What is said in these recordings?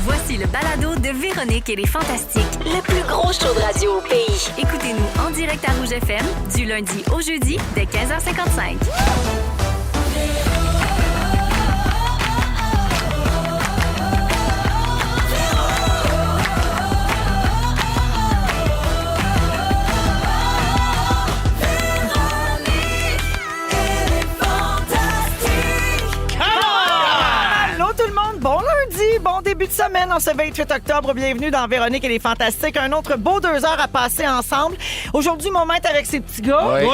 Voici le balado de Véronique et les Fantastiques. Le plus gros show de radio au pays. Écoutez-nous en direct à Rouge FM du lundi au jeudi dès 15h55. Bon lundi, bon début de semaine en ce 28 octobre. Bienvenue dans Véronique et les Fantastiques. Un autre beau 2 heures à passer ensemble. Aujourd'hui, moment avec ces petits gars. Oui.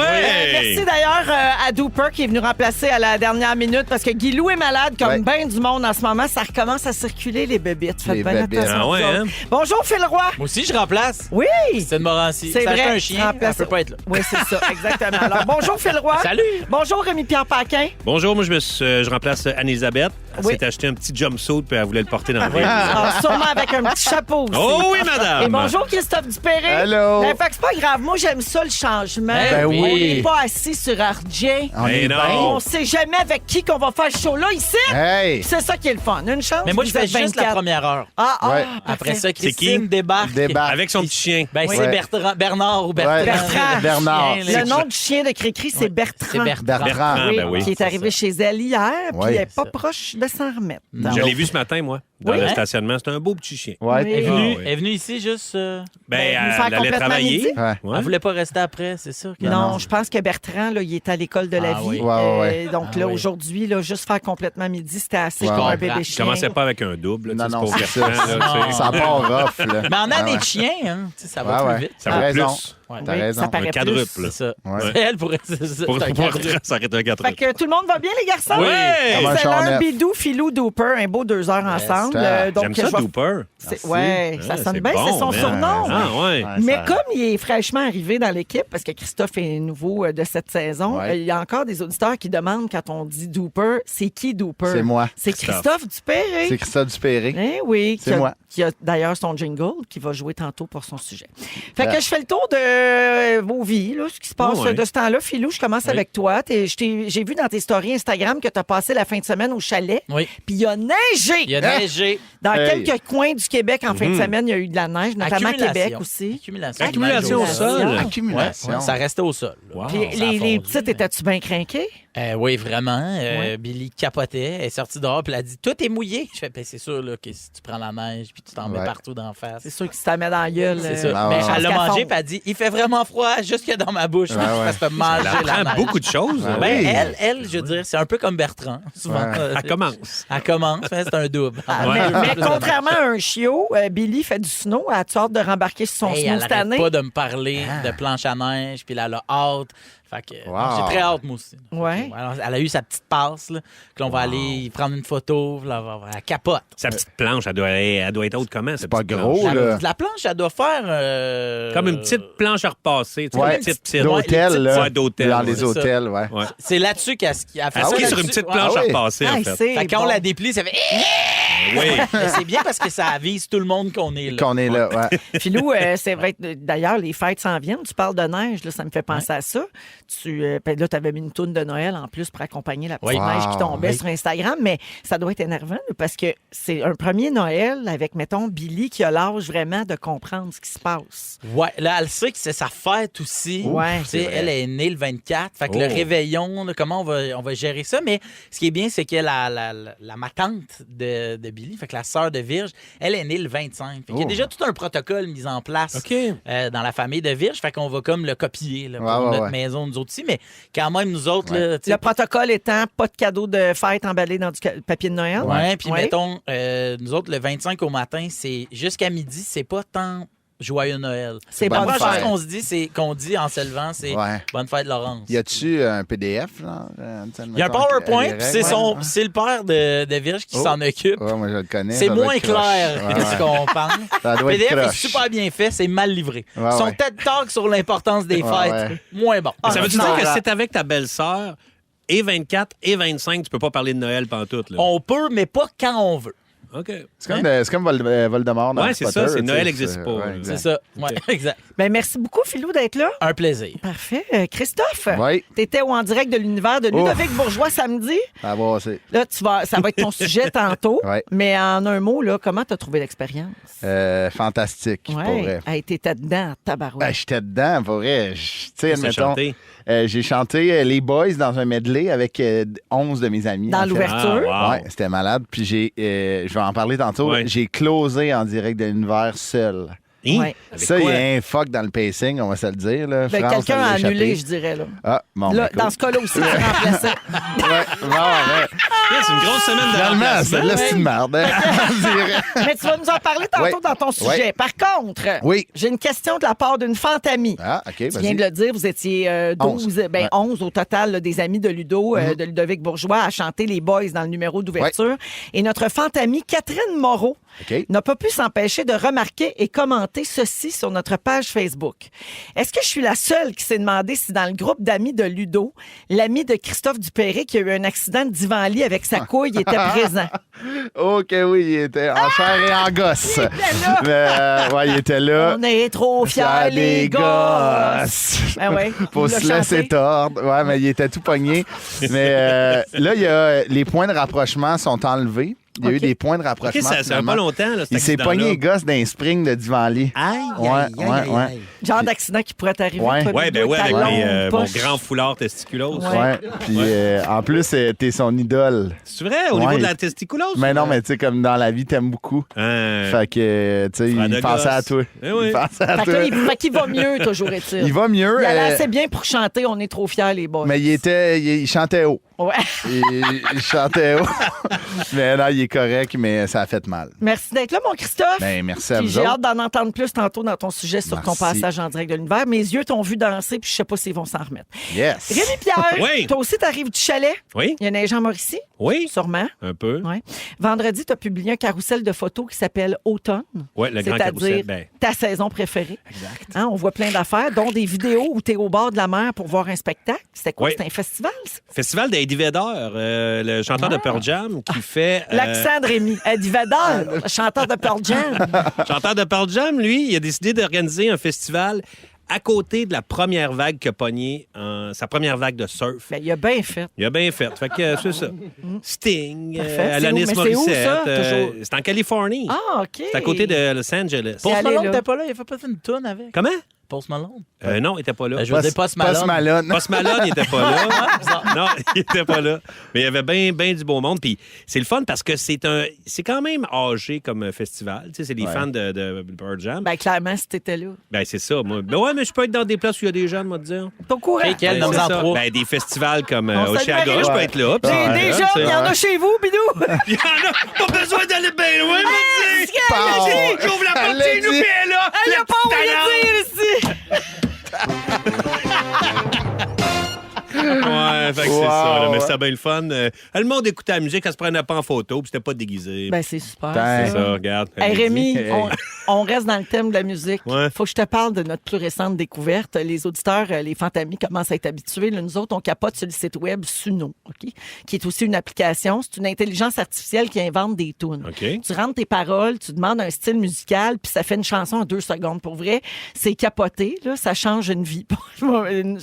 Merci d'ailleurs à Dooper qui est venu remplacer à la dernière minute parce que Guilou est malade comme bien du monde en ce moment. Ça recommence à circuler les bébites. Faites bien attention. Ah ouais, hein? Bonjour Phil Roy. Moi aussi, je remplace. Oui. C'est de Morancy. C'est Ça vrai. achète un chien, elle peut pas être là. Oui, c'est ça, exactement. Alors, bonjour Phil Roy. Salut. Bonjour Rémi-Pierre Paquin. Bonjour, moi je remplace Anne-Elisabeth. Elle Oui. s'est acheté un petit jumpsuit puis elle voulait le porter dans le ville. Ah, sûrement avec un petit chapeau aussi. Oh oui, madame! Et bonjour Christophe Dupéré. Hello. Ben, fait que c'est pas grave. Moi, j'aime ça, le changement. Ben oui. On n'est pas assis sur Ardien. On est non. bien. On sait jamais avec qui qu'on va faire ce show-là ici. Hey! C'est ça qui est le fun. Une chance. Mais moi, je vous fais êtes juste la 24. première heure. Ah, Ouais. Après parfait. ça, Christine qui? débarque. Débarque. Avec son petit chien. Ben, Oui. c'est Ouais. Bernard ou Bertrand. Ouais. Bertrand. Bernard. Chien, là. Le nom du chien de Cricri, c'est Bertrand. C'est Bertrand. Bertrand. Ah, ben oui. Qui est arrivé chez elle hier, puis Oui, elle n'est pas ça. proche de s'en remettre. Je l'ai vu ce matin, moi, dans Oui, le hein? stationnement. C'est un beau petit chien. Ouais. Oui. Elle est venue, Ah, oui. elle est venue ici juste... Ben, nous faire elle allait complètement travailler. midi. Ouais. Ouais. Elle voulait pas rester après, c'est sûr. que- Non, je pense que Bertrand, là, il est à l'école de la Ah vie. oui. Ouais. Donc Ah là, oui. aujourd'hui, là, juste faire complètement midi, c'était assez Ouais. pour un Je bébé comprends. Je chien. commençais pas avec un double. Non, tu sais, non, c'est c'est pas ça. Bertrand, là, tu sais. Ça part rough, là. Mais en année ouais. de chien, hein, tu sais, ça va Ouais, plus vite. Ça T'as vaut raison. plus. Ouais. T'as Oui, raison. ça paraît Un plus. quadruple. C'est ça. Ouais. C'est elle pourrait... C'est ça, Pour c'est un quadruple. ça arrête un Fait 4 que tout le monde va bien, les garçons? Oui. Comme un C'est char l'un neuf. Bidou, Philou, Dooper, un beau 2 heures ensemble. ça. Donc, J'aime ça, je vais- Dooper. c'est- Ouais, ça Ah, sonne c'est bien, bon, c'est son man. surnom. Ah, ouais. Mais ça- comme il est fraîchement arrivé dans l'équipe, parce que Christophe est nouveau de cette saison, Ouais. il y a encore des auditeurs qui demandent quand on dit Dooper, c'est qui Dooper? C'est moi. C'est Christophe Dupéré. C'est Christophe Dupéré. Eh oui, C'est moi. qui a d'ailleurs son jingle qui va jouer tantôt pour son sujet. Fait que Ah. je fais le tour de vos vies, là, ce qui se passe Oh, ouais. de ce temps-là. Philou, je commence avec toi. J'ai vu dans tes stories Instagram que tu as passé la fin de semaine au chalet. Oui. Puis il a neigé. Il y a neigé. Dans Hey. quelques coins du Québec en fin de semaine, il y a eu de la neige, notamment à Québec aussi. Accumulation. Accumulation au sol. Ouais, Accumulation. ça restait au sol. là. Wow. Puis Ça a les fondu, petites, mais- étais-tu bien craqué? Oui, vraiment. Ouais. Billy capotait. Elle est sortie dehors puis elle a dit tout est mouillé. Je fais ben, c'est sûr là, que si tu prends la neige puis tu t'en mets Ouais. partout d'en face. C'est sûr que si tu mets dans la gueule. C'est ça. Ah, Mais ouais, elle l'a qu'elle mangé fonde. puis elle dit il fait vraiment froid jusque dans ma bouche. Ouais, Parce que manger Elle la apprend neige. beaucoup de choses. Ouais. Ben, Oui. elle, je veux dire, c'est un peu comme Bertrand. Souvent, Ouais. euh, Elle commence. Elle commence, mais c'est un double. Mais contrairement à un chiot, Billy fait du snow. As-tu hâte de rembarquer sur son Hey, snow elle cette arrête année? pas de me parler de planche à neige, puis là, elle a hâte. Fait que Wow. j'ai très hâte, moi aussi. Ouais. Alors, elle a eu sa petite passe, là, que l'on va aller prendre une photo, là, elle capote. Sa petite planche, elle doit être haute comment? C'est pas gros, là. La planche, elle doit faire... Comme une petite planche à repasser. Tu sais, Ouais. une petite, petite. D'hôtel, là. Ouais, d'hôtel. Dans ouais. les c'est ça. hôtels, ouais. Ouais. C'est là-dessus qu'elle fait Elle ça. skie sur une là-dessus. petite Ouais. planche Ah à oui. repasser, en fait. c'est Fait que quand on bon. la déplie, ça fait... Oui. Mais c'est bien parce que ça avise tout le monde qu'on est là. Qu'on est là, ouais. Philou, c'est vrai. D'ailleurs, les fêtes s'en viennent. Tu parles de neige, là, ça me fait penser à ça. Là, tu avais mis une toune de Noël en plus pour accompagner la petite Oui. neige qui Wow. tombait Oui. sur Instagram. Mais ça doit être énervant là, parce que c'est un premier Noël avec, mettons, Billy qui a l'âge vraiment de comprendre ce qui se passe. Ouais, là, elle sait que c'est sa fête aussi. Ouais. Tu sais, elle est née le 24. Fait que Oh. le réveillon, là, comment on va gérer ça? Mais ce qui est bien, c'est que ma tante de Billy, fait que la sœur de Virge, elle est née le 25. Fait qu'il y a Oh. déjà tout un protocole mis en place OK. dans la famille de Virge. Fait qu'on va comme le copier là, pour Ouais, ouais, notre ouais. maison, nous autres aussi. Mais quand même, nous autres, Ouais. là, tu sais, Le protocole étant pas de cadeau de fête emballé dans du papier de Noël. ouais, puis Ouais. mettons, nous autres, le 25 au matin, c'est jusqu'à midi, c'est pas tant joyeux Noël. C'est La bonne première chose fête. qu'on se dit, c'est qu'on dit en se levant, c'est Ouais. bonne fête, Laurence. Y a-tu un PDF, là? Il y a un PowerPoint, puis c'est le père de Virge qui Oh. s'en occupe. Ouais, moi, je le connais. C'est ça doit moins être croche. clair Ouais, que ce ouais. qu'on pense. Ça doit Le être PDF est croche. super bien fait, c'est mal livré. Ouais, Son ouais. TED Talk sur l'importance des Ouais, fêtes, ouais. moins bon. Ça veut-tu dire que Ah, c'est avec ta belle-sœur et 24 et 25, tu peux pas parler de Noël pantoute, là? On peut, mais pas quand on veut. OK. C'est comme Voldemort dans Ouais, Harry c'est Potter, ça, c'est tu sais, Noël n'existe pas. ouais, C'est exact. ça. Ouais, exact. Ben, merci beaucoup, Philou, d'être là. Un plaisir. Parfait. Christophe, Oui. t'étais en direct de l'univers de Ludovic Bourgeois samedi. Ça va, c'est Là, ça va être ton sujet tantôt. Ouais. Mais en un mot, là, comment t'as trouvé l'expérience? fantastique, pour vrai. Hey, t'étais dedans, tabarouette. Ben, j'étais dedans, pour vrai. Tu sais, C'est admettons, chanté. j'ai chanté Les Boys dans un medley avec 11 de mes amis. Dans en fait. l'ouverture. Ah, wow. Ouais, c'était malade. Puis je vais en parler tantôt. Ouais. J'ai closé en direct de l'univers seul. Hein? Ouais. Avec Ça, il y quoi? a un fuck dans le pacing, on va se le dire. Là. Ben, France, quelqu'un ça a l'a annulé, échappé. je dirais. Là. Ah, bon, Là, ben, dans ce cas-là aussi, tu remplaçais. ouais, bon, ouais. C'est une grosse semaine de Finalement, remplacement. c'est là, c'est une merde. Hein, on dirait. Mais tu vas nous en parler tantôt Ouais. dans ton sujet. Ouais. Par contre, Oui. j'ai une question de la part d'une fantamie. Ah, OK, Tu viens vas-y. de le dire, vous étiez 12, 11. ben Ouais. 11 au total là, des amis de Ludo, de Ludovic Bourgeois, à chanter les Boys dans le numéro d'ouverture. Et notre fantamie, Catherine Moreau, OK. n'a pas pu s'empêcher de remarquer et commenter ceci sur notre page Facebook. Est-ce que je suis la seule qui s'est demandé si dans le groupe d'amis de Ludo, l'ami de Christophe Dupéré qui a eu un accident de divan-lit avec sa couille était présent? OK, oui, il était en chair et en gosse. Mais, ouais, il était là. On est trop fiers, les gosses! Ah ouais, Faut il l'a se laisser chanté. tordre. Ouais, mais il était tout pogné. Mais là, il y a, les points de rapprochement sont enlevés. Il y a eu OK. des points de OK, rapprochement. ça fait finalement. pas longtemps, là, cet Il s'est accident-là. pogné les gosses d'un spring de divan-lit. Aïe, Ouais, aïe, ouais, aïe, ouais. aïe. Genre d'accident qui pourrait t'arriver. Ouais. toi, Ouais, Ludo, ben ouais, ta avec longue mon poche. grand foulard testiculose. Ouais. Ouais. Puis en plus, t'es son idole. C'est vrai, au niveau Ouais. de la testiculose? Mais non, mais tu sais, comme dans la vie, t'aimes beaucoup. Hein. Fait que, tu sais, Frère il de pensait gosse. à toi. Eh oui. Il pensait à Fait que toi. là, fait qu'il va mieux, toujours est-il. Il va mieux. Il allait assez bien pour chanter On est trop fiers, les boys. Mais il chantait haut. Ouais. Il chantait haut. Mais là, il est correct, mais ça a fait mal. Merci d'être là, mon Christophe. Ben, merci à Puis vous j'ai autres. hâte d'en entendre plus tantôt dans ton sujet sur ton Merci. passage en direct de l'univers. Mes yeux t'ont vu danser, puis je sais pas s'ils vont s'en remettre. Yes. Rémi-Pierre, Oui. toi aussi, t'arrives du chalet. Oui, Il y a neigé en Mauricie, oui, sûrement. un peu. Ouais. Vendredi, tu as publié un carrousel de photos qui s'appelle Automne. Ouais, le grand C'est-à-dire carrousel. Ben, ta saison préférée. Exact. On voit plein d'affaires, dont des vidéos où tu es au bord de la mer pour voir un spectacle. C'était quoi? Oui. C'était un festival, ça? Festival d'Eddie Vedder, le chanteur de Pearl Jam, qui fait... L'accent de Rémi. Eddie Vedder, chanteur de Pearl Jam. chanteur de Pearl Jam, lui, il a décidé d'organiser un festival à côté de la première vague qu'il a pogné, sa première vague de surf. Ben, il a bien fait. Il a bien fait. Fait que c'est ça. Sting, Parfait. Alanis C'est où? Mais c'est où, Morissette. ça, toujours? C'est en Californie. Ah, OK. C'est à côté de Los Angeles. C'est Post allé Malone là. n'était pas là, il a fait peut-être une toune avec. Comment? Post Malone. Non, il était pas là. Ben, je veux dire Post Malone. Malone. Post Malone, il était pas là. Non, il était pas là. Mais il y avait bien du beau monde. Puis c'est le fun parce que c'est quand même âgé comme festival. Tu sais, c'est des fans de Pearl Jam. Ben, clairement, si t'étais là. Ben, c'est ça. Moi. Ben ouais, mais je peux être dans des places où il y a des jeunes, moi, te dire. T'es au courant? Et quel Ben, nomme c'est en ça. trois. Ben, des festivals comme On salue Oshiaga, Marie. je peux être là. Puis J'ai voilà, des tu jeunes, sais. il y en a chez vous, Bidou! Il y en a pas besoin d'aller bien loin, moi, tu sais. Pau. J'ouvre la porte Elle chez l'a nous, dit. puis elle est là. Elle la a pas petite envie de talente. dire ici! Ouais, fait que c'est Wow, ça. Là, mais ouais. c'était bien le fun. Le monde écoutait la musique, elle se prenait pas en photo, puis c'était pas déguisé. Ben, c'est super. Ben, c'est ça, regarde. Hey, Rémi, Hey. on reste dans le thème de la musique. Ouais. Faut que je te parle de notre plus récente découverte. Les auditeurs, les fantamis commencent à être habitués. Là, nous autres, on capote sur le site web Suno, OK? Qui est aussi une application. C'est une intelligence artificielle qui invente des tunes. OK. Tu rentres tes paroles, tu demandes un style musical, puis ça fait une chanson en 2 secondes. Pour vrai, c'est capoté. Là, ça change une vie.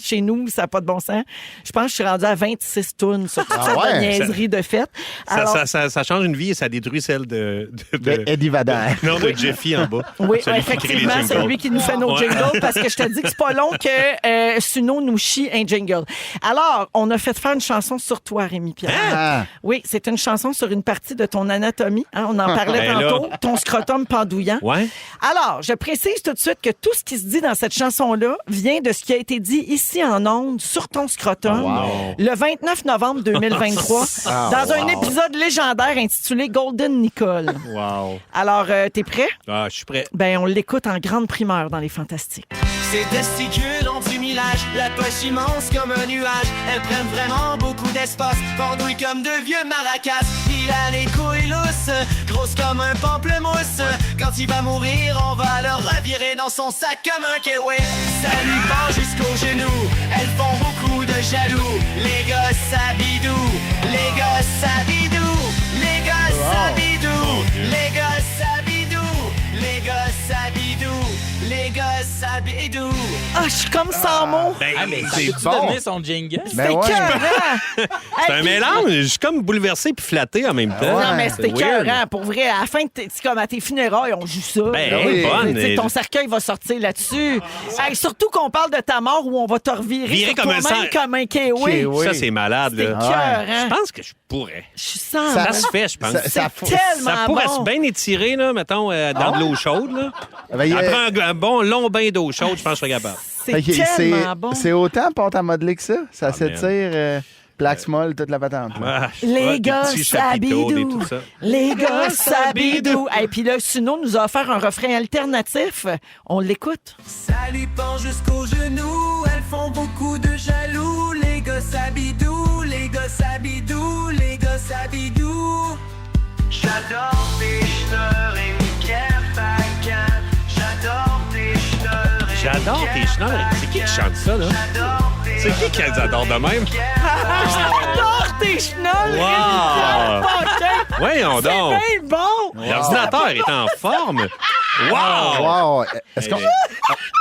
Chez nous, ça n'a pas de bon sens. Je pense que je suis rendue à 26 tunes sur toute cette ouais? niaiserie de fête. Alors, Ça change une vie et ça détruit celle de Eddie Vedder. non, de Jeffy en bas. oui, Celui qui crée les effectivement, jingles. celui qui nous fait nos Ouais. jingles, parce que je te dis que c'est pas long que Suno nous chie un jingle. Alors, on a fait faire une chanson sur toi, Rémi-Pierre. Ah. Oui, c'est une chanson sur une partie de ton anatomie. Hein, on en parlait Ben là. tantôt. Ton scrotum pendouillant. Ouais. Alors, je précise tout de suite que tout ce qui se dit dans cette chanson-là vient de ce qui a été dit ici en ondes sur ton scrotum le 29 novembre 2023 dans un épisode légendaire intitulé Golden Nicole. Wow. Alors, t'es prêt? Ah, je suis prêt. Ben, on l'écoute en grande primeur dans Les Fantastiques. Ces testicules ont du millage, la poche immense comme un nuage. Elles prennent vraiment beaucoup d'espace, pendouillent comme de vieux maracas. Il a les couilles lousses, grosses comme un pamplemousse. Quand il va mourir, on va le revirer dans son sac comme un kiwi. Ça lui part jusqu'aux genoux, elles font beaucoup de jaloux. Les gosses, ça bidou, les gosses, ça bidou, les gosses, ça bidou, je suis comme sans mots. Ben, Ah, mais c'est peux-tu bon. donner son jingle? C'est Ben ouais. écœurant. c'est un mélange. Je suis comme bouleversé puis flatté en même temps. Non, mais C'est c'était weird. écœurant. Pour vrai, à la fin, c'est comme à tes funérailles, on joue ça. Ben, là. oui, bonne. Tu sais, ton cercueil va sortir là-dessus. Hey, surtout qu'on parle de ta mort où on va te revirer Virer sur comme un toi-même sang. comme un kiwi. Kiwi. Ça, c'est malade, C'est là. écœurant. Je pense que je pourrais. Je suis sans Ça mots. se fait, je pense. Ça- C'est faut- tellement Ça pourrait bon. se bien étirer, là, mettons, dans de l'eau chaude. Là. Ben, il y a- Après un bon long bain d'eau chaude, je pense que je serais capable. C'est Fait que tellement bon. c'est autant pâte à modeler que ça. Ça Ah, s'étire, plaques molles, toute la patente. là. Ah, Les ouais, des gars petits chapiteaux, des sabidou. tout ça. Les gars sabidou. Et puis là, Suno nous a offert un refrain alternatif. On l'écoute. Ça lui pend jusqu'aux genoux, elles font beaucoup de jaloux. Les gosses habidou, les gosses habidou, les gosses habidou. J'adore tes cheneurs et Pierre Paquin. J'adore tes cheneurs et J'adore tes cheneurs. C'est qui chante ça, là? C'est qui les adore de même? J'adore tes chenolles. Wow! Voyons C'est donc! bien bon. L'ordinateur est en forme. Wow! Wow! Est-ce qu'on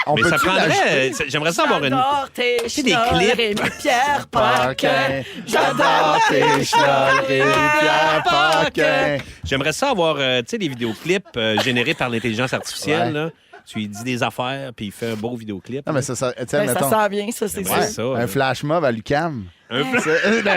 on Mais ça peut-tu l'ajouter? prendrait... J'aimerais ça avoir une... J'adore tes sais, des chenolles, clips. Rémi Pierre Paquin. J'adore tes chenolles, Pierre Paquin. J'aimerais ça avoir, tu sais, des vidéoclips générés par l'intelligence artificielle, là. Tu lui dis des affaires, puis il fait un beau vidéoclip. Non, mais ça, tu sais, Ben, ça mettons, sent bien, ça, c'est Ouais. sûr. ça, un là. flash mob à l'UQAM. Un peu-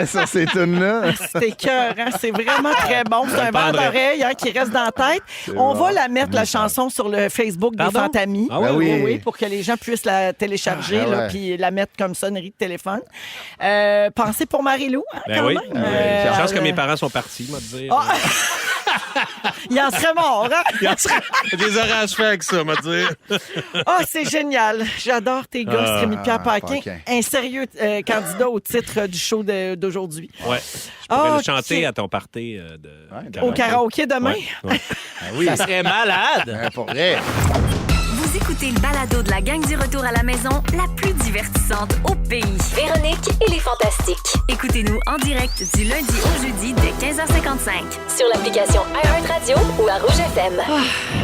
Sur ces tunes-là. C'est écœurant. C'est vraiment très bon. C'est un verre prendrais. d'oreille qui reste dans la tête. On va la mettre, la chanson, sur le Facebook des Pardon? Fantamis. Ah oui, oui. Oui, pour que les gens puissent la télécharger Ah, là, ouais. puis la mettre comme sonnerie de téléphone. Pensez pour Marie-Lou, hein, Ben quand oui. même. Je pense que mes parents sont partis, moi, te dire. Ah! Il en serait mort, hein? Il y a des orages faits avec ça, moi, te dire. Ah, c'est génial. J'adore tes gosses, Rémi-Pierre Paquin. Paquin. Un sérieux candidat au titre du show d'aujourd'hui. Ouais. Je pourrais Ah, le chanter ok. à ton party de... Au karaoké demain? Ouais, ouais. Ben oui. Ça serait malade. Ben, pour vrai. Vous écoutez le balado de la gang du retour à la maison, la plus divertissante au pays. Véronique et les Fantastiques. Écoutez-nous en direct du lundi au jeudi dès 15h55. Sur l'application iHeartRadio ou à Rouge FM.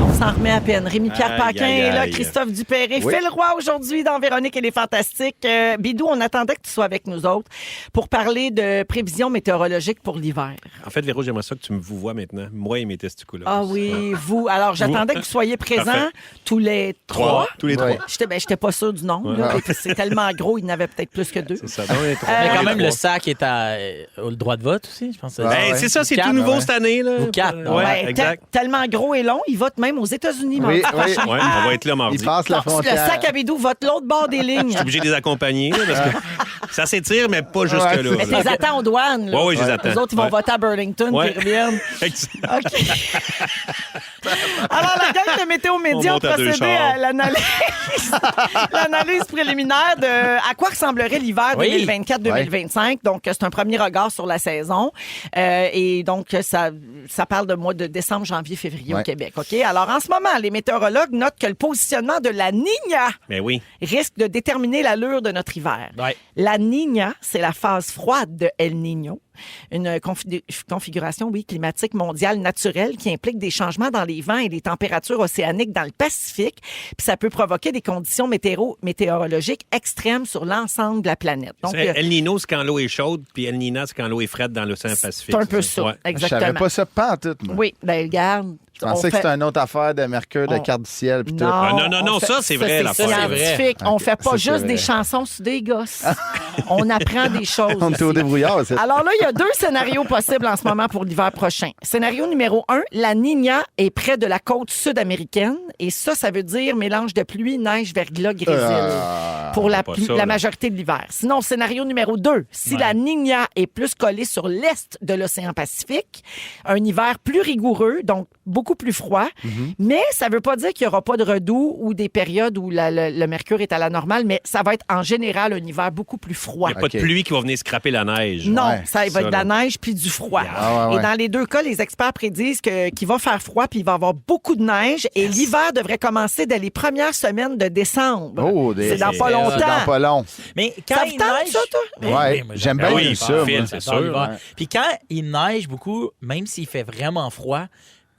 On s'en remet à peine. Rémi-Pierre Aïe, Paquin aïe, est là, aïe. Christophe Dupéret. Oui. Phil Roy aujourd'hui dans Véronique et les Fantastiques. Bidou, on attendait que tu sois avec nous autres pour parler de prévisions météorologiques pour l'hiver. En fait, Véro, j'aimerais ça que tu me vous vois maintenant, moi et mes testicules. Ah oui, vous. Alors, j'attendais que vous soyez présents Parfait. tous les trois. Tous les trois. Ouais. J'étais pas sûre du nombre. là. C'est tellement gros, il y en avait peut-être plus que deux. C'est ça. Donc, les trois. Mais quand Les même, trois. le sac est au droit de vote aussi, je pense. Ah, Ben, ouais. c'est ça, c'est Quatre, tout nouveau ouais. cette année. Là. Ou quatre, Ouais, non? Ouais, exact. Tellement gros et long, il vote même aux États-Unis. Oui, mardi oui. prochain. Ouais, on va être là mardi. Il passe la Non, le frontière. sac à Bidou vote l'autre bord des lignes. Je suis obligé de les accompagner là, parce que ça s'étire, mais pas jusque-là. Ouais, Mais tu les attends aux douanes. là. Ouais, ouais, je les attends. Les autres, ils vont Ouais. voter à Burlington Ouais. puis ils reviennent. Exact. OK. Alors, la gang de Météo Média a monte à deux procédé chars. à l'analyse préliminaire de à quoi ressemblerait l'hiver Oui. 2024-2025. Donc, c'est un premier regard sur la saison. Et donc, ça parle de mois de décembre, janvier, février au Ouais. Québec. OK? Alors, en ce moment, les météorologues notent que le positionnement de la Niña Mais oui. risque de déterminer l'allure de notre hiver. Ouais. La Niña, c'est la phase froide de El Niño, une configuration climatique mondiale naturelle qui implique des changements dans les vents et les températures océaniques dans le Pacifique. Puis ça peut provoquer des conditions météorologiques extrêmes sur l'ensemble de la planète. Donc, El Nino, c'est quand l'eau est chaude, puis El Nina, c'est quand l'eau est frette dans l'océan Pacifique. c'est un peu ça, Ouais. Je exactement. savais pas ça pas en tout, moi. Oui, ben regarde. Je pensais que c'était une autre affaire de Mercure, de On- carte du ciel, puis tout. Ah, non, on ça, c'est vrai, l'affaire. Ça, c'est vrai. scientifique. On Ok, fait pas ça, c'est juste vrai. des chansons sur des gosses. On apprend des choses. On est au ici. débrouillard, c'est. Alors là, il y a deux scénarios possibles en ce moment pour l'hiver prochain. Scénario numéro 1, la Niña est près de la côte sud-américaine. Et ça veut dire mélange de pluie, neige, verglas, grésil pour pas ça, la là. majorité de l'hiver. Sinon, scénario numéro 2, si la Niña est plus collée sur l'est de l'océan Pacifique, un hiver plus rigoureux, donc beaucoup plus froid. Mais ça veut pas dire qu'il y aura pas de redoux ou des périodes où le mercure est à la normale, mais ça va être en général un hiver beaucoup plus froid. Il n'y a pas de Ok. pluie qui va venir scraper la neige. Non, Ouais, ça va ça, être de la là. neige puis du froid. Ah, ouais, Et ouais. dans les deux cas, les experts prédisent qu'il va faire froid puis il va y avoir beaucoup de neige et l'hiver devrait commencer dès les premières semaines de décembre. Oh, c'est dans pas c'est longtemps. C'est dans pas long. Mais quand Ça vous il tente, neige... ça, toi? Ben Ouais, oui, moi, j'aime j'adore bien oui, ça, Phil, moi. c'est J'adore sûr. l'hiver. Ouais. Puis quand il neige beaucoup, même s'il fait vraiment froid,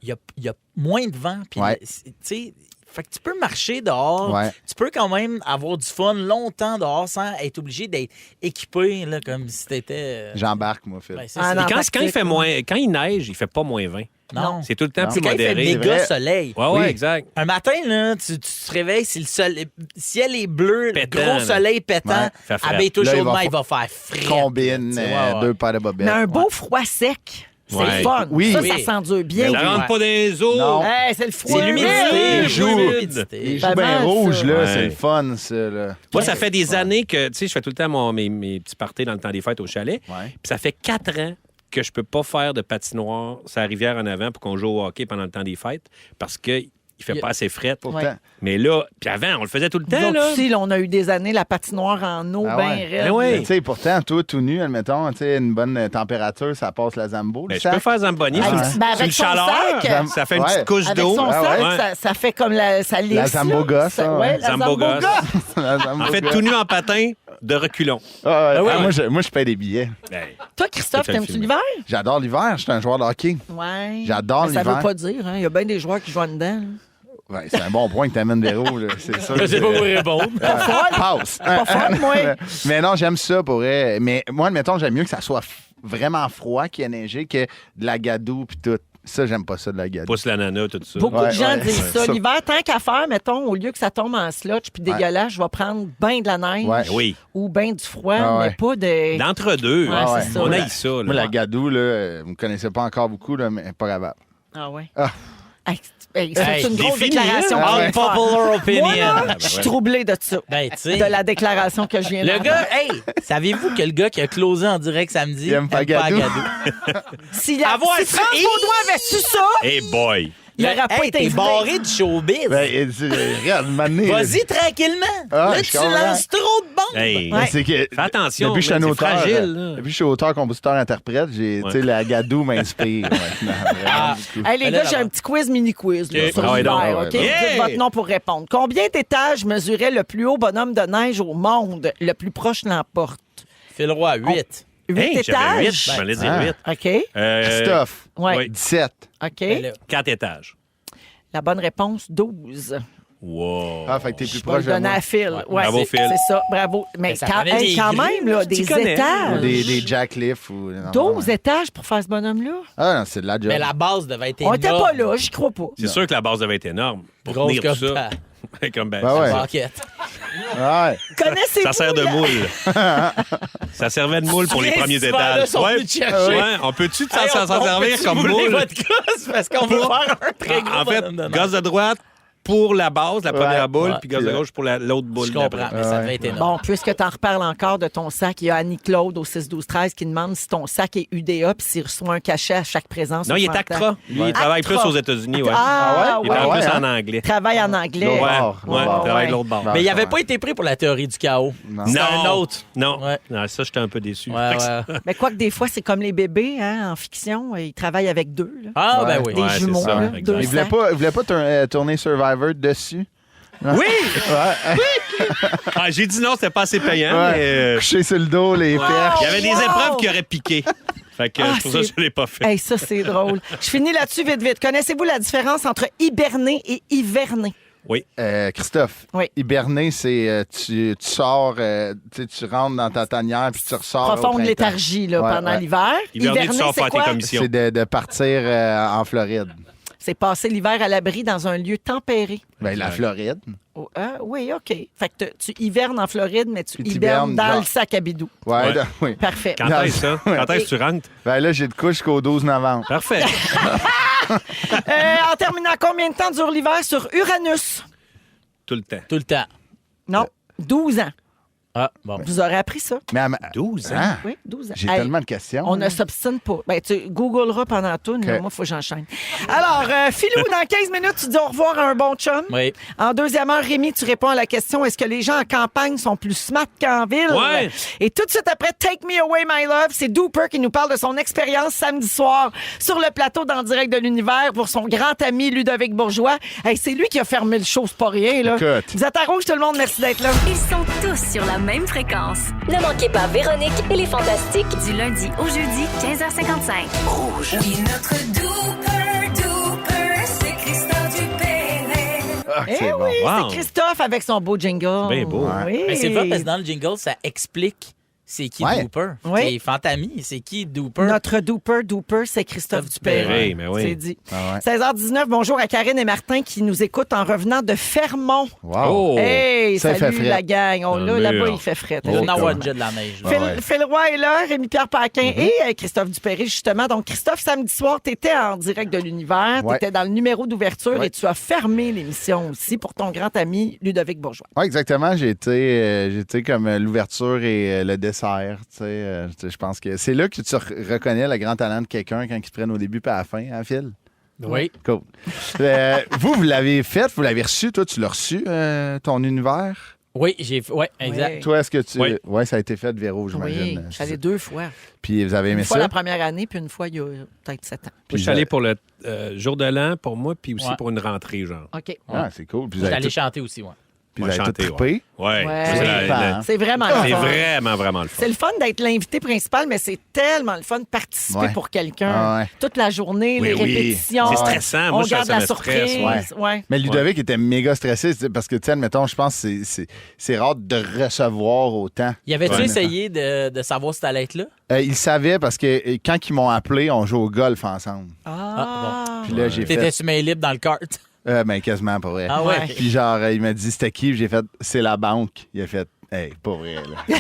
il y a moins de vent. Puis, Ouais. tu sais, Fait que tu peux marcher dehors. Ouais. Tu peux quand même avoir du fun longtemps dehors sans être obligé d'être équipé là, comme si t'étais... J'embarque, moi, Phil. Ben, c'est Ah, ça. non. Puis quand il fait Antarctique, quand il neige, il fait pas moins 20. Non. C'est tout le temps Non. plus C'est quand il fait modéré. méga vrai. soleil. Ouais, Oui. exact. Un matin, là, tu te réveilles, si le ciel est bleu, Pétant, le gros là. soleil pétant, Ouais. Fait frais. habille-toi Là, chaudement, il il va faire frais. Combine, Ouais. 2 paires de bobettes. Mais un beau froid sec, c'est Ouais. le fun. Oui. Ça, Oui. ça s'endure bien. Ça rentre pas dans les eaux. Non. Hey, c'est le froid. C'est l'humidité. Les joues. l'humidité. Les Pas joues bien mal, rouges, ça. là, Ouais. c'est le fun, ça. Là. Moi, ça fait des années que, tu sais, je fais tout le temps mes petits parties dans le temps des fêtes au chalet. Ouais. Puis ça fait 4 ans que je peux pas faire de patinoire sur la rivière en avant pour qu'on joue au hockey pendant le temps des fêtes parce qu'il fait pas assez fret. Pourtant. Mais là, puis avant, on le faisait tout le Nous temps, autres là. aussi, là, on a eu des années la patinoire en eau Ah bien ouais. raide. Ben oui. Tu sais, pourtant, toi, tout nu, admettons, tu sais, une bonne température, ça passe la Zambo. Ben, le je peux sac. faire Zamboni. Avec- C'est ben, une avec son chaleur. sac. Ça fait une Ouais. petite couche Avec d'eau. son Ah sac, Ouais. ça fait comme ça lisse. La Zamboga, là. ça, Ouais, ouais. la Zamboga. Zamboga. La Zambo, En fait, gars. tout nu en patin, de reculons. Ah, ouais. Ah oui. Ah, moi, je paye des billets. Ben, Toi, Christophe, C'est un t'aimes-tu film. l'hiver? J'adore l'hiver. Je suis un joueur de hockey. Ouais. J'adore Mais ça l'hiver. veut pas dire, hein. Il y a bien des joueurs qui jouent en dedans. là. Ouais, c'est un bon point que t'amènes, Véro. là. C'est ça. Je sais pas vous répondre. Passe. Pas fun, moi. Mais non, j'aime ça pour vrai. Mais moi, admettons, j'aime mieux que ça soit vraiment froid qu'il y ait neigé que de la gadoue puis tout. Ça, j'aime pas ça de la gadoue. pousse l'ananas, tout ça. Beaucoup Ouais, de gens ouais. disent ça. Ça. L'hiver, tant qu'à faire, mettons, au lieu que ça tombe en slotch puis dégueulasse, je vais prendre bien de la neige Ouais. Oui. ou bien du froid, Ah ouais. mais pas de... D'entre-deux. Ouais, c'est ça. On Ouais. aille ça. là. Moi, la gadoue, là, vous me connaissez pas encore beaucoup, là, mais pas grave. Ah ouais. Ah. Hey, c'est Hey, une grosse définis, déclaration. hein? que je viens de faire. Unpopular opinion. Moi, là, ben je suis ouais. troublée de ça. Ben, tu sais. De la déclaration que je viens de Le faire. gars, hey, savez-vous que le gars qui a closé en direct samedi Il aime pas Gadou. Si Avoir si ça- Franck Baudouin avait su ça, Hey boy. il n'aurait pas Hey, été t'es invité. barré du showbiz. Ben, regarde, m'amener. Vas-y tranquillement. Ah, là, je tu comprends. lances trop de bombes. Hey. Ouais. C'est que Fais attention, depuis que je suis un man, c'est auteur, fragile, là. depuis que je suis auteur, compositeur, interprète, j'ai, tu sais, la gadoue m'inspire. maintenant, vraiment beaucoup. Hey, les Ben gars, là, j'ai là-bas. un petit quiz mini-quiz là, OK. sur Ah ouais, l'hiver, donc, OK? ouais, Vous ouais. dites votre nom pour répondre. Combien d'étages mesurait le plus haut bonhomme de neige au monde? Le plus proche l'emporte. Phil Roy, 8. 8 Hey, j'avais 8. étages? Je m'allais dire Ah. 8. OK. Christophe, Ouais. oui. 17. OK. Ben là, 4 étages. La bonne réponse, 12. Wow. Ah, fait que t'es plus Je vais le proche de donner moi. à Phil. Ouais, Bravo, c'est Phil. c'est ça. Bravo. Mais ça quand, prenait des quand grues, même, là, tu des connais. étages. Des Jack Cliff ou... 12 étages pour faire ce bonhomme-là? Ah non, c'est de la job. mais la base devait être On énorme. n'était pas là, j'y crois pas. C'est sûr que la base devait être énorme. Pour Grosse tenir tout comme ça. Comme ben, Ben ouais. Banquette. Ouais. Connaissez-vous Ça sert de la- moule. Ça servait de moule pour les Les premiers super, là, étages. sont Ouais. venus te chercher. Ouais. On peut-tu s'en Hey, s'en on servir peut-tu comme rouler moule? votre gosse parce qu'on veut faire un très gros En fait, bonhomme de neige. gaz de droite pour la base, la première boule, Ouais. puis gaz de gauche pour l'autre boule. Je comprends, d'après. mais ça devait être énorme. Bon, puisque tu en reparles encore de ton sac, il y a Annie-Claude au 6-12-13 qui demande si ton sac est UDA puis s'il reçoit un cachet à chaque présence. Non, au il est printemps. ACTRA. Lui, il travaille Actra. plus aux États-Unis. Ouais. Ah, Il ouais. parle plus hein? en anglais. Travaille en anglais. Ouais, bord, ouais, le bord. il travaille de Ouais. l'autre bord. Bon. Mais il ça, n'avait ouais. pas été pris pour la théorie du chaos. Non. C'était un autre. Non. Ouais. Non, ça, j'étais un peu déçu. Ouais, Fait que- ouais. Mais quoi que des fois, c'est comme les bébés hein, en fiction. Ils travaillent avec deux. Là. Ah, Ouais. ben oui. Des Ouais, c'est jumeaux, ça, là, exact. deux Il voulait sacs. pas, il voulait pas tourner Survivor dessus. Oui! Ouais. Ah, j'ai dit non, c'était pas assez payant, Ouais. mais Coucher sur le dos, les perches. il y avait des Wow! épreuves qui auraient piqué. Fait que Ah, c'est pour ça que c'est- je l'ai pas fait. Hey, ça, c'est drôle. Je finis là-dessus vite. Connaissez-vous la différence entre hiberner et hiverner? Oui. Christophe, Oui. hiberner, c'est tu sors, tu rentres dans ta tanière puis tu ressors. au Profonde printemps. léthargie là, Ouais, pendant ouais. l'hiver. Hiverner, tu sors c'est faire tes quoi? commissions. C'est de partir en Floride. C'est passer l'hiver à l'abri dans un lieu tempéré. Ben, la Floride. Oh, oui, OK. Fait que tu hivernes en Floride, mais tu Tu hibernes hibernes dans genre- le sac à bidou. Ouais, Ouais. oui. Parfait. Quand est-ce ça? Quand est-ce que tu rentres? Ben là, j'ai de couche jusqu'au 12 novembre. Parfait. En terminant, combien de temps dure l'hiver sur Uranus? Tout le temps. Tout le temps. Non, 12 ans. Ah, bon. Vous aurez appris ça? Mais 12 ans? Hein? Oui, 12 ans. J'ai Hey, tellement de questions. on ne s'obstine pas. Ben, tu googleras pendant tout. Moi, il faut que j'enchaîne. Alors, Philou, dans 15 minutes, tu dis au revoir à un bon chum. Oui. En deuxième heure, Rémi, tu réponds à la question est-ce que les gens en campagne sont plus smart qu'en ville? Ouais. Et tout de suite après, Take Me Away, My Love, c'est Dooper qui nous parle de son expérience samedi soir sur le plateau d'En Direct de l'Univers pour son grand ami Ludovic Bourgeois. Hey, c'est lui qui a fermé le show, c'est pas rien. Là. Écoute. Vous êtes à rouge, tout le monde. Merci d'être là. Ils sont tous sur la même fréquence. Ne manquez pas Véronique et les Fantastiques. Du lundi au jeudi, 15h55. Oui, notre Dooper, c'est Christophe Dupéré. Eh c'est oui, bon. Wow. c'est Christophe avec son beau jingle. C'est bien beau. Oui. Ben, c'est vrai parce que dans le jingle, ça explique c'est qui Ouais. Dooper. Oui. C'est Fantami, c'est qui Dooper. Notre Dooper, c'est Christophe Dupéry. Oui, mais oui. C'est dit. Ah ouais. 16h19, bonjour à Karine et Martin qui nous écoutent en revenant de Fermont. Wow. Oh! Hey, Ça, il salut fait frais. la gang. Oh, Un là, là-bas, mur. il fait frais. Il y a Oh, Nawa cool. de la neige. là. Phil, ouais. Phil Roy est là, Rémi-Pierre Paquin et Christophe Dupéry, justement. Donc, Christophe, samedi soir, tu étais en direct de l'univers. Ouais. Tu étais dans le numéro d'ouverture Ouais. et tu as fermé l'émission aussi pour ton grand ami Ludovic Bourgeois. Oui, exactement. J'ai été comme l'ouverture et le dessert. Je pense que c'est là que tu reconnais le grand talent de quelqu'un quand il te prenne au début et à la fin, hein, Phil? Oui. Cool. Vous l'avez fait, vous l'avez reçu. Toi, tu l'as reçu, ton univers? Oui, ouais, exact. Oui. Toi, est-ce que tu. Oui. Ouais, ça a été fait de Véro, j'imagine. Oui, je suis allée 2 fois. Puis vous avez aimé Une fois ça? la première année, puis une fois il y a peut-être 7 ans. Moi, je suis allé pour le jour de l'an pour moi, puis aussi Ouais. pour une rentrée, genre. OK. Ah, c'est cool. Puis vous J'étais avez allé tout, chanter aussi, ouais. puis vous Ouais, avez tout chanter, trippé. Ouais. Ouais. C'est la- C'est vraiment c'est le fun. vraiment, vraiment le fun. C'est le fun d'être l'invité principal, mais c'est tellement le fun de participer Ouais. pour quelqu'un. Ah ouais. Toute la journée, Oui, les oui. répétitions. C'est stressant. Moi, On ça garde la me stresse, surprise. Ouais. Mais Ludovic était méga stressé parce que, tu sais, admettons, je pense que c'est rare de recevoir autant. Y avait-tu Ouais. essayé de savoir si t'allais être là? Il savait parce que quand ils m'ont appelé, on joue au golf ensemble. Ah, Puis là, j'ai fait. T'étais-tu main libre dans le kart? Ben, quasiment, pas vrai. Ah ouais? Puis genre, il m'a dit, c'était qui? Puis j'ai fait, c'est la banque. Il a fait, hey, pas vrai, là.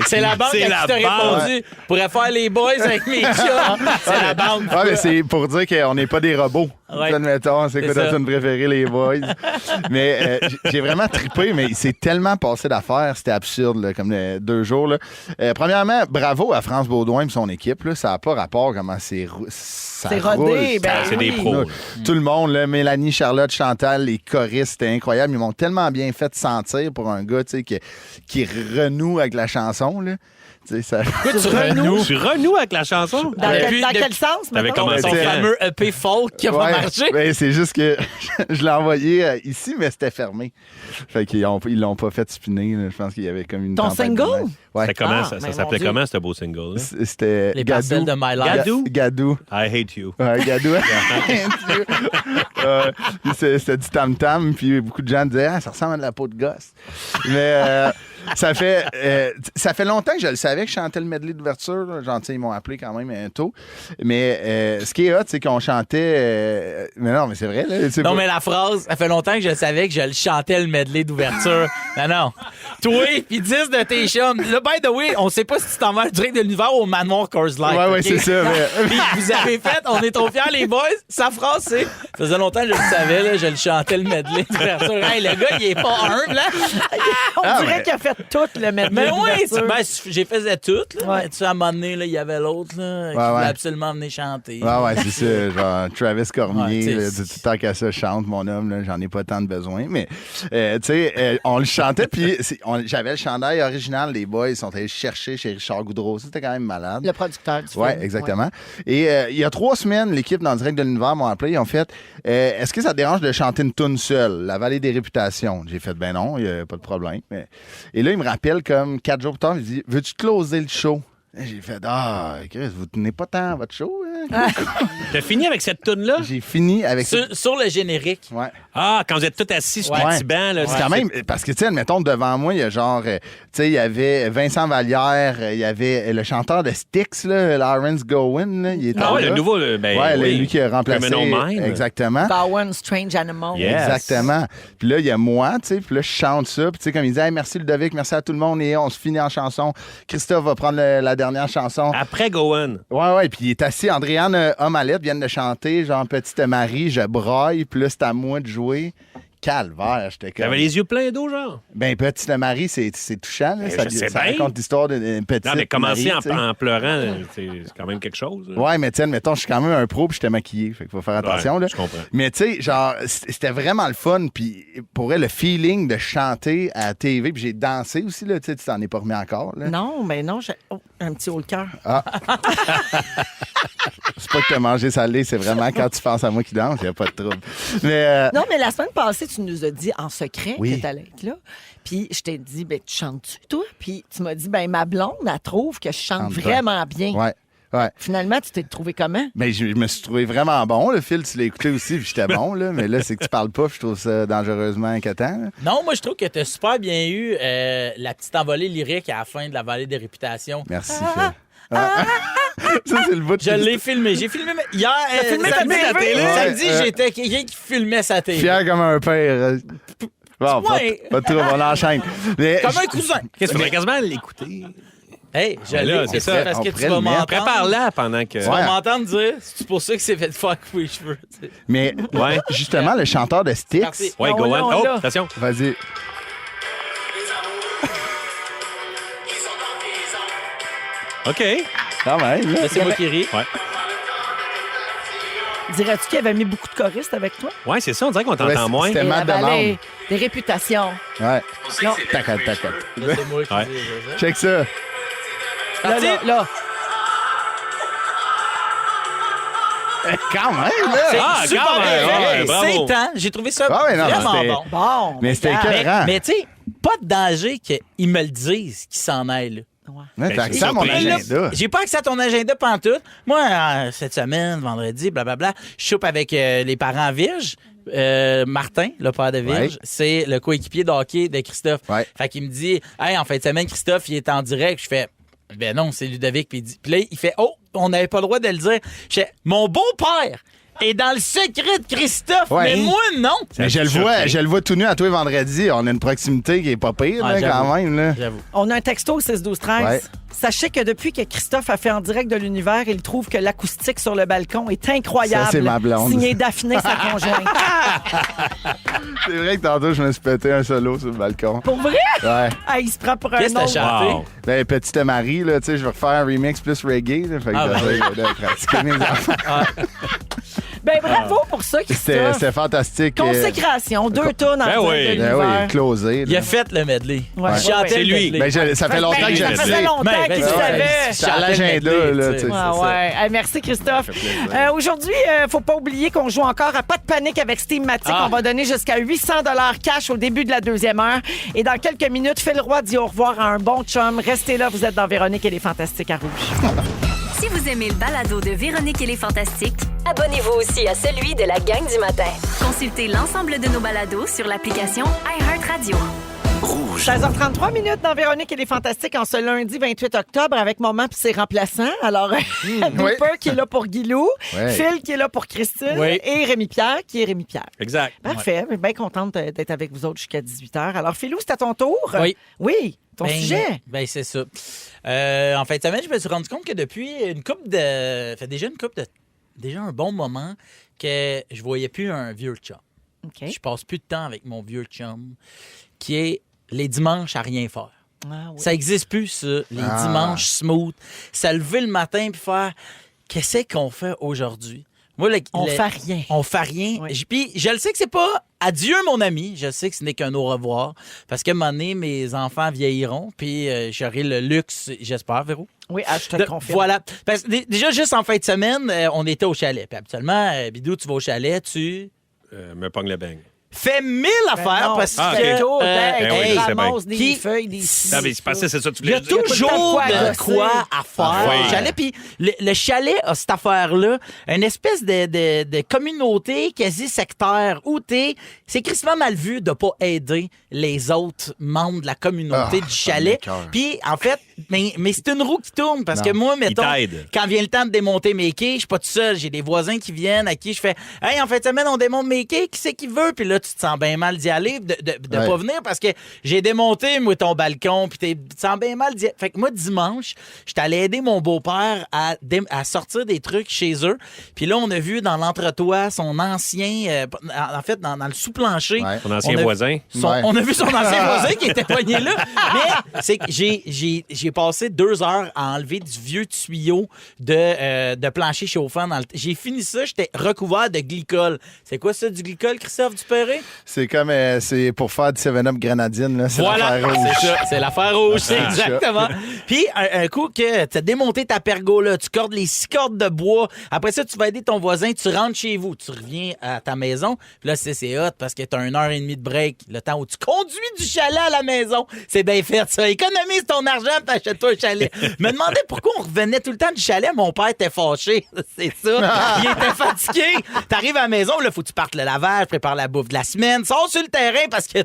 C'est la banque C'est à la qui t'as banque. répondu. Pourrais faire les boys avec mes chats. C'est la banque. Ouais, mais c'est pour dire qu'on n'est pas des robots. Ouais. Admettons, c'est quoi C'est ta ça. tune préférée, les boys? Mais j'ai vraiment trippé, mais il s'est tellement passé d'affaires, c'était absurde, là, comme 2 jours. Là. Premièrement, bravo à France Baudouin et son équipe. Là, ça n'a pas rapport comment ça c'est roule. rodé. Ben, C'est des oui. pros. là. Tout le monde, là, Mélanie, Charlotte, Chantal, les choristes, c'était incroyable. Ils m'ont tellement bien fait sentir pour un gars tu sais, qui renoue avec la chanson. Là. Tu sais, ça... Tu renoues. Tu renoues avec la chanson? Dans, quel, Depuis- dans quel depuis- sens, T'avais mettons? commencé Son quand? fameux EP folk qui a pas Ouais, marché. ben, c'est juste que je l'ai envoyé ici, mais c'était fermé. Fait qu'ils ils l'ont pas fait spinner. Là. Je pense qu'il y avait comme une Ton tempête de single? neige. Ouais. C'était comment, Ah, ça mais mon s'appelait Dieu. comment, ce beau single? Là? C'était Les Gadou. parcelles de My Life. Gadou? Gadou. I hate you. Ouais, Gadou. Puis c'était du tam-tam, puis beaucoup de gens disaient « Ah, ça ressemble à de la peau de gosse. » Mais ça fait longtemps que je le savais que je chantais le medley d'ouverture. Là. Genre, tu sais, ils m'ont appelé quand même tôt. Mais ce qui est hot, c'est qu'on chantait... mais non, mais c'est vrai. Là, c'est Non, pas- mais la phrase, ça fait longtemps que je savais que je le chantais le medley d'ouverture. Non. Toi, puis 10 de tes chums. Là, by the way, on sait pas si tu t'en vas direct de l'univers au manoir Coors Light. Ouais, ok? c'est ça. Mais... Puis vous avez fait, on est trop fiers, les boys. Sa phrase, c'est ça faisait longtemps que je le savais, là, je le chantais le medley d'ouverture. Hey, le gars, il est pas humble, hein? On dirait qu'il a fait tout le medley Mais oui, d'ouverture. j'ai faisais tout. Là. Ouais. Mais tu sais, à un moment donné, là, il y avait l'autre qui Ouais, voulait ouais. absolument venir chanter. Ouais, c'est ça. Genre, Travis Cormier, Ouais, là, tu sais, tout tant qu'à ça, chante, mon homme, là, j'en ai pas tant de besoin. Mais, tu sais, on le chantait, puis j'avais le chandail original, les boys sont allés chercher chez Richard Goudreau. C'était quand même malade. Le producteur du film. Oui, exactement. Et il y a 3 semaines, l'équipe dans le direct de l'univers m'ont appelé. Ils ont fait est-ce que ça te dérange de chanter une toune seule, La Vallée des Réputations? J'ai fait ben non, il n'y a pas de problème. Et là, il me rappelle comme 4 jours plus tard, il dit veux-tu closer le show? Et j'ai fait Chris, vous tenez pas tant à votre show, hein? T'as fini avec cette toune-là? J'ai fini avec ça. Sur le générique. Ouais. Ah, quand vous êtes tous assis sur Ouais. des petits bancs, là. C'est quand même, parce que, tu sais, admettons, devant moi, il y a genre, tu sais, il y avait Vincent Vallière, il y avait le chanteur de Styx, là, Lawrence Gowan, là, il était Ah ouais, là. le nouveau, ben Ouais, oui. lui qui a remplacé. Criminal Minds. Exactement. Bowen, Strange Animal. Yeah. Yes. Exactement. Puis là, il y a moi, tu sais, puis là, je chante ça. Puis, tu sais, comme il dit, hey, merci Ludovic, merci à tout le monde, et on se finit en chanson. Christophe va prendre la dernière chanson. Après Gowan. Ouais, puis il est assis. Andréane Omalette vient de chanter, genre Petite Marie, je braille, puis là, c'est à moi de jouer. Calvaire, j'étais comme. T'avais les yeux pleins d'eau, genre? Ben, Petite Marie, c'est touchant, là. Ben, Ça, je sais ça bien. raconte l'histoire d'une petite. Non, mais commencer Marie, tu sais. en pleurant, c'est quand même quelque chose. là. Ouais, mais tiens, mettons, je suis quand même un pro puis j'étais maquillé. Fait qu'il faut faire attention, Ouais, là. je comprends. Mais tu sais, genre, c'était vraiment le fun. Puis pour vrai, le feeling de chanter à la TV. Puis j'ai dansé aussi, là. Tu sais, tu t'en es pas remis encore, là. Non, mais non, j'ai un petit haut le cœur. C'est pas que t'as mangé salé, c'est vraiment quand tu penses à moi qui danse, il a pas de trouble. Mais Non, mais la semaine passée, tu nous as dit en secret Oui. que tu allais être là. Puis je t'ai dit, ben, tu chantes-tu, toi? Puis tu m'as dit, ben, ma blonde, elle trouve que je chante Chante vraiment bien. ouais. Ouais. Finalement, tu t'es trouvé comment? Ben, je me suis trouvé vraiment bon. Le Phil, tu l'as écouté aussi, puis j'étais bon, là. Mais là, c'est que tu parles pas, puis je trouve ça dangereusement inquiétant. Là. Non, moi, je trouve que tu as super bien eu la petite envolée lyrique à la fin de la Vallée des Réputations. Merci, Phil. Ça, c'est le bout de Je l'ai filmé. J'ai filmé hier. filmé ta télé? Samedi, j'étais quelqu'un qui filmait sa télé. Fier comme un père. Bon, Ouais. pas de trouble, on enchaîne. Mais Comme un cousin. Qu'est-ce que tu quasiment l'écouter? Hey, je Mais là, l'ai. c'est ça. Parce On que tu pourrait vas le mettre. m'entendre. Prépare-la pendant que. Tu vas m'entendre dire, c'est pour ça que c'est fait faire couper les cheveux. tu sais. Mais Ouais. justement, le chanteur de Styx. Merci. Ouais, On go l'a, on. on Oh, l'a. attention. Vas-y. OK. Quand même, là. Là, c'est moi qui ris. Dirais-tu qu'il avait mis beaucoup de choristes avec toi? Ouais, c'est ça. On dirait qu'on Ouais, t'entend moins. c'était Et Matt la vallée Demande. des réputations. Ouais. Non. Tac. Là, c'est moi qui Ouais. dis ça. Check ça. Là. Quand même, là. Ah, Super quand même. bien fait. Ouais, bravo. C'est temps. J'ai trouvé ça Ah ouais, non, vraiment c'était- bon. Bon. Mais c'était regarde. écœurant. Mais tu sais, pas de danger qu'ils me le disent, qu'ils s'en aillent. Ouais, t'as Ben, accès à mon surpris, là. agenda. J'ai pas accès à ton agenda pantoute. Moi, cette semaine, vendredi, blablabla, je soupe avec les parents Virge. Martin, le père de Virge, Ouais. c'est le coéquipier de hockey de Christophe. Ouais. Fait qu'il me dit, hey, en fin de semaine, Christophe, il est en direct. Je fais, ben non, c'est Ludovic. Puis là, il fait, oh, on n'avait pas le droit de le dire. Je fais, mon beau-père est dans le secret de Christophe, Ouais. mais moi, non. Mais je le vois tout nu à toi vendredi. On a une proximité qui est pas pire, Ah, là, j'avoue. quand même. Là. J'avoue. On a un texto au 6-12-13. Ouais. Sachez que depuis que Christophe a fait en direct de l'univers, il trouve que l'acoustique sur le balcon est incroyable. Ça, c'est ma blonde. Signé Daphné, sa conjointe. C'est vrai que tantôt, je me suis pété un solo sur le balcon. Pour vrai? Ouais. Ah, il se prend pour un Qu'est-ce que t'as autre. chanté? Wow. Ben, petite Marie, là, tu sais, je vais refaire un remix plus reggae. Là, fait que Ah, j'essaie de pratiquer mes enfants. Ben bravo pour ça, Christophe. C'était fantastique. Consécration, 2 tonnes en Ben direct oui. de Ben l'univers. oui, closé. Il là. a fait le medley. Ouais. Il chantait C'est le lui. medley. Ben, ça fait longtemps que je ça le faisait sais. longtemps Ben, qu'il ben, savait. ouais. C'est à l'agenda, Chantait le là, medley, tu sais. tu sais. Ah c'est ça. ouais. Merci, Christophe. Aujourd'hui, faut pas oublier qu'on joue encore à Pas de panique avec Steamatic. Ah. On va donner jusqu'à 800 $ cash au début de la deuxième heure. Et dans quelques minutes, Phil Roy dit au revoir à un bon chum. Restez là, vous êtes dans Véronique et les Fantastiques à Rouge. Si vous aimez le balado de Véronique et les Fantastiques, Abonnez-vous aussi à celui de la gang du matin. consultez l'ensemble de nos balados sur l'application iHeartRadio. 16h33 minutes dans Véronique et les Fantastiques en ce lundi 28 octobre avec Maman puis ses remplaçants. Alors, Booper qui est là pour Guilou, Ouais. Phil qui est là pour Christine Oui. et Rémi-Pierre qui est Rémi-Pierre. Exact. Parfait. Bien contente d'être avec vous autres jusqu'à 18h. Alors, Philou, c'est à ton tour. Oui. Oui, ton Ben, sujet. Ben, c'est ça. En fin de semaine, je me suis rendu compte que depuis une couple de. Fait déjà déjà un bon moment que je voyais plus un vieux chum. OK. Je passe plus de temps avec mon vieux chum, qui est les dimanches à rien faire. Ah, oui. Ça existe plus, ça. Les Ah. dimanches smooth. Ça lever le matin puis faire qu'est-ce qu'on fait aujourd'hui? Moi, On fait rien. On fait rien. Oui. Puis je le sais que c'est pas adieu, mon ami. Je sais que ce n'est qu'un au revoir. Parce qu'à un moment donné, mes enfants vieilliront. Puis j'aurai le luxe, j'espère, Véro. Oui, je te le confirme. Voilà. Parce que déjà, juste en fin de semaine, on était au chalet. Puis habituellement, Bidou, tu vas au chalet, tu Me pogne le bang. fais 1000 affaires non. parce Ah, que... ok. Tout, hey, Ben oui, tu je sais bien. ramasses des Qui- feuilles, des Ah, mais c'est passé, c'est ça que tu Il y voulais a dire. toujours Il y a tout le temps de de quoi quoi gosser. à faire. Ah, oui. Chalet, puis le chalet a cette affaire-là, une espèce de communauté quasi sectaire où c'est crissement mal vu de pas aider les autres membres de la communauté Ah, du chalet. ça m'écoeure. Puis, en fait, mais c'est une roue qui tourne parce que moi, mettons, t'aide. quand vient le temps de démonter mes quais, je suis pas tout seul. J'ai des voisins qui viennent à qui je fais « Hey, en fin de semaine, on démonte mes quais. Qui c'est qui veut? » Puis là, tu te sens bien mal d'y aller, de Ouais. pas venir parce que j'ai démonté, moi, ton balcon, puis tu te sens bien mal d'y aller. Fait que moi, dimanche, j'étais allé aider mon beau-père à sortir des trucs chez eux. Puis là, on a vu dans l'entretoit son ancien... en fait, dans le sous-plancher. Ouais. Ton ancien On a- voisin. Ouais. On a vu son ancien voisin qui était poigné là. Mais c'est que j'ai passé 2 heures à enlever du vieux tuyau de plancher chauffant. J'ai fini ça, j'étais recouvert de glycol. C'est quoi ça, du glycol, Christophe Dupéré? C'est comme c'est pour faire du 7-Up grenadine, là. C'est Voilà, l'affaire rouge. c'est ça. C'est l'affaire rouge, c'est Ah, exactement. Puis, un coup que tu as démonté ta pergola, tu cordes les 6 cordes de bois. Après ça, tu vas aider ton voisin, tu rentres chez vous, tu reviens à ta maison. Puis là, c'est hot parce que tu as 1h30 de break. Le temps où tu conduis du chalet à la maison. C'est bien fait, ça. Économise ton argent, ta achète-toi un chalet. Je me demandais pourquoi on revenait tout le temps du chalet. Mon père était fâché. C'est ça. Il était fatigué. T'arrives à la maison, là, faut que tu partes le lavage, prépare la bouffe de la semaine. Sors sur le terrain parce que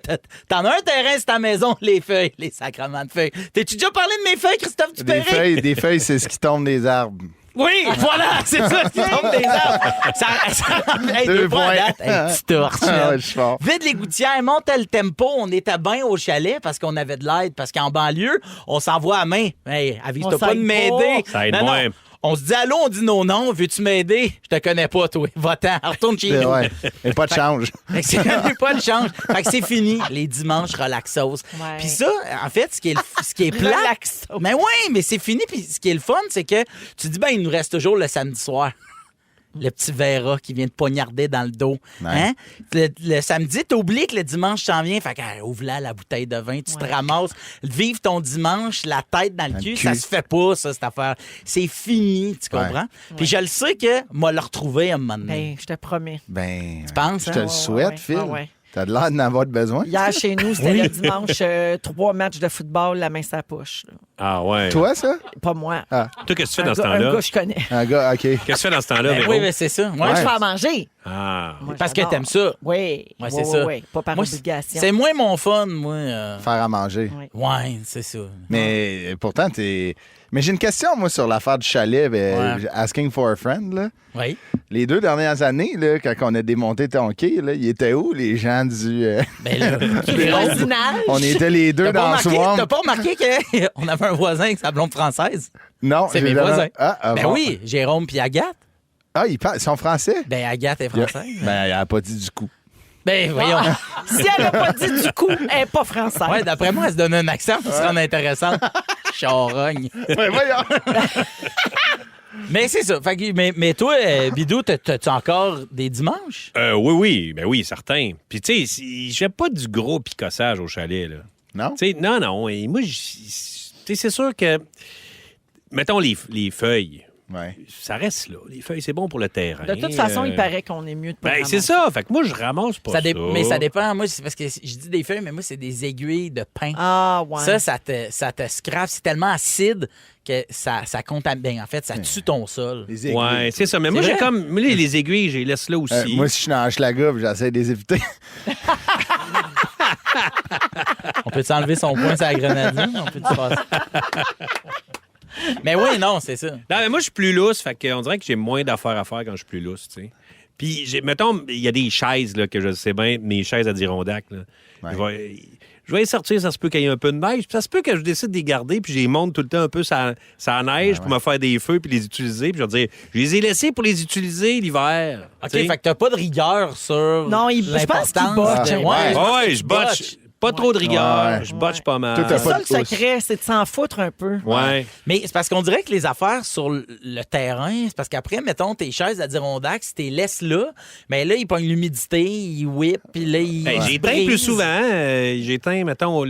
t'en as un terrain sur ta maison, les feuilles, les sacrements de feuilles. T'es-tu déjà parlé de mes feuilles, Christophe Dupéry? Des feuilles, c'est ce qui tombe des arbres. Oui, voilà, c'est ça qui tombe des arbres. Hey, 2 points à date. Hey, petit torche. Ah ouais, je suis fort. Vide les gouttières, monte le tempo. On était bien au chalet parce qu'on avait de l'aide. Parce qu'en banlieue, on s'envoie à main. Hey, avise-toi On pas de s'aide m'aider. pas. Ça aide Non, moins. non. On se dit allô, on dit non, veux-tu m'aider? Je te connais pas, toi. Va-t'en, retourne chez nous. Ouais. Et pas de change. Fait que c'est pas de change. Fait que c'est fini. Les dimanches relaxos. Ouais. Puis ça, en fait, ce qui est plat. Relaxos. Mais oui, mais c'est fini. Puis ce qui est le fun, c'est que tu dis, ben, il nous reste toujours le samedi soir. Le petit Vera qui vient te poignarder dans le dos. Ouais. Hein? Le samedi, t'oublies que le dimanche s'en vient. Fait que, ouvre-la la bouteille de vin, tu te ramasses. Vivre ton dimanche, la tête dans le cul, ça se fait pas, ça, cette affaire. C'est fini, tu comprends? Puis je le sais que moi, le retrouver à un moment donné. Ben, je te promets. Ben, Tu penses, je hein? te le Ouais, souhaite, ouais, Phil. ouais, ouais. T'as de l'air d'en avoir besoin. Hier, chez nous, c'était le dimanche, 3 matchs de football, la main sur la poche. là. Ah ouais. Toi, ça? Pas moi. Toi, qu'est-ce que tu fais dans ce Un temps-là? gars, je connais. Un gars, OK. Qu'est-ce que tu fais dans ce temps-là, Ben Véro? oui, mais c'est ça. Moi, je fais à manger. Ah. Moi, Parce que j'adore. t'aimes ça. Oui. Ouais, c'est ça. Oui. Pas par Moi, obligation. c'est moins mon fun, moi. Faire à manger. Oui. Ouais, c'est ça. Mais pourtant, t'es... Mais j'ai une question, moi, sur l'affaire du chalet. Ben, Ouais. Asking for a friend, là. Oui. Les 2 dernières années, là, quand on a démonté ton quai, là, ils étaient où, les gens du... Ben là, Le voisinage. On était les deux dans Swamp. T'as pas remarqué qu'on avait un voisin avec sa blonde française? Non, C'est j'ai mes jamais- voisins. Ah, Ben bon. oui, Jérôme puis Agathe. Ah, ils sont français? Ben Agathe est française. Ben, elle a pas dit du coup. Ben voyons. Si elle n'a pas dit du coup, elle n'est pas française. Ouais, d'après moi, elle se donne un accent pour se rendre intéressante. Charogne. Ouais, voyons. Mais c'est ça. Fait que, mais toi, Bidou, t'as-tu encore des dimanches? Oui, ben oui, certain. Puis tu sais, j'ai pas du gros picossage au chalet, là. Non? Tu sais, non. Et moi, tu sais, c'est sûr que, mettons les feuilles, Ouais. ça reste là. Les feuilles, c'est bon pour le terrain. De toute façon, il paraît qu'on est mieux de pas Ben, c'est ramasser. ça. Fait que moi, je ramasse pas ça. Mais ça dépend. Moi, c'est parce que je dis des feuilles, mais moi, c'est des aiguilles de pain. Ah, ouais. Ça te scrape. C'est tellement acide que ça contamine. Ben, en fait, ça tue ton sol. Les aiguilles. Ouais, c'est ça. Mais moi, C'est j'ai vrai? comme. Moi, les aiguilles, je les laisse là aussi. Moi, si je suis dans Hochelaga, j'essaie de les éviter. On peut s'enlever son poing sur la grenadine? On peut faire ça? Mais oui, non, c'est ça. Non, mais moi, je suis plus lousse. Fait qu'on dirait que j'ai moins d'affaires à faire quand je suis plus lousse, tu sais. Puis, mettons, il y a des chaises, là, que je sais bien, mes chaises à Dirondac, là. Ouais. Je vais les sortir, ça se peut qu'il y ait un peu de neige. Puis ça se peut que je décide de les garder, puis je les monte tout le temps un peu ça neige pour me faire des feux, puis les utiliser. Puis je vais dire, je les ai laissés pour les utiliser l'hiver. OK, Tu sais. fait que t'as pas de rigueur sur Non, je pense qu'il botche. Ouais, je botche. Pas trop de rigueur. Ouais. Je botche pas mal. Tout à C'est pas ça de le pouce. secret, c'est de s'en foutre un peu. Ouais. Mais c'est parce qu'on dirait que les affaires sur le terrain, c'est parce qu'après, mettons, tes chaises à Dirondac, si t'es laisses là, mais là, ils pognent l'humidité, ils whippent, puis là, ils. Hey, j'éteins brisent. plus souvent. J'éteins, mettons.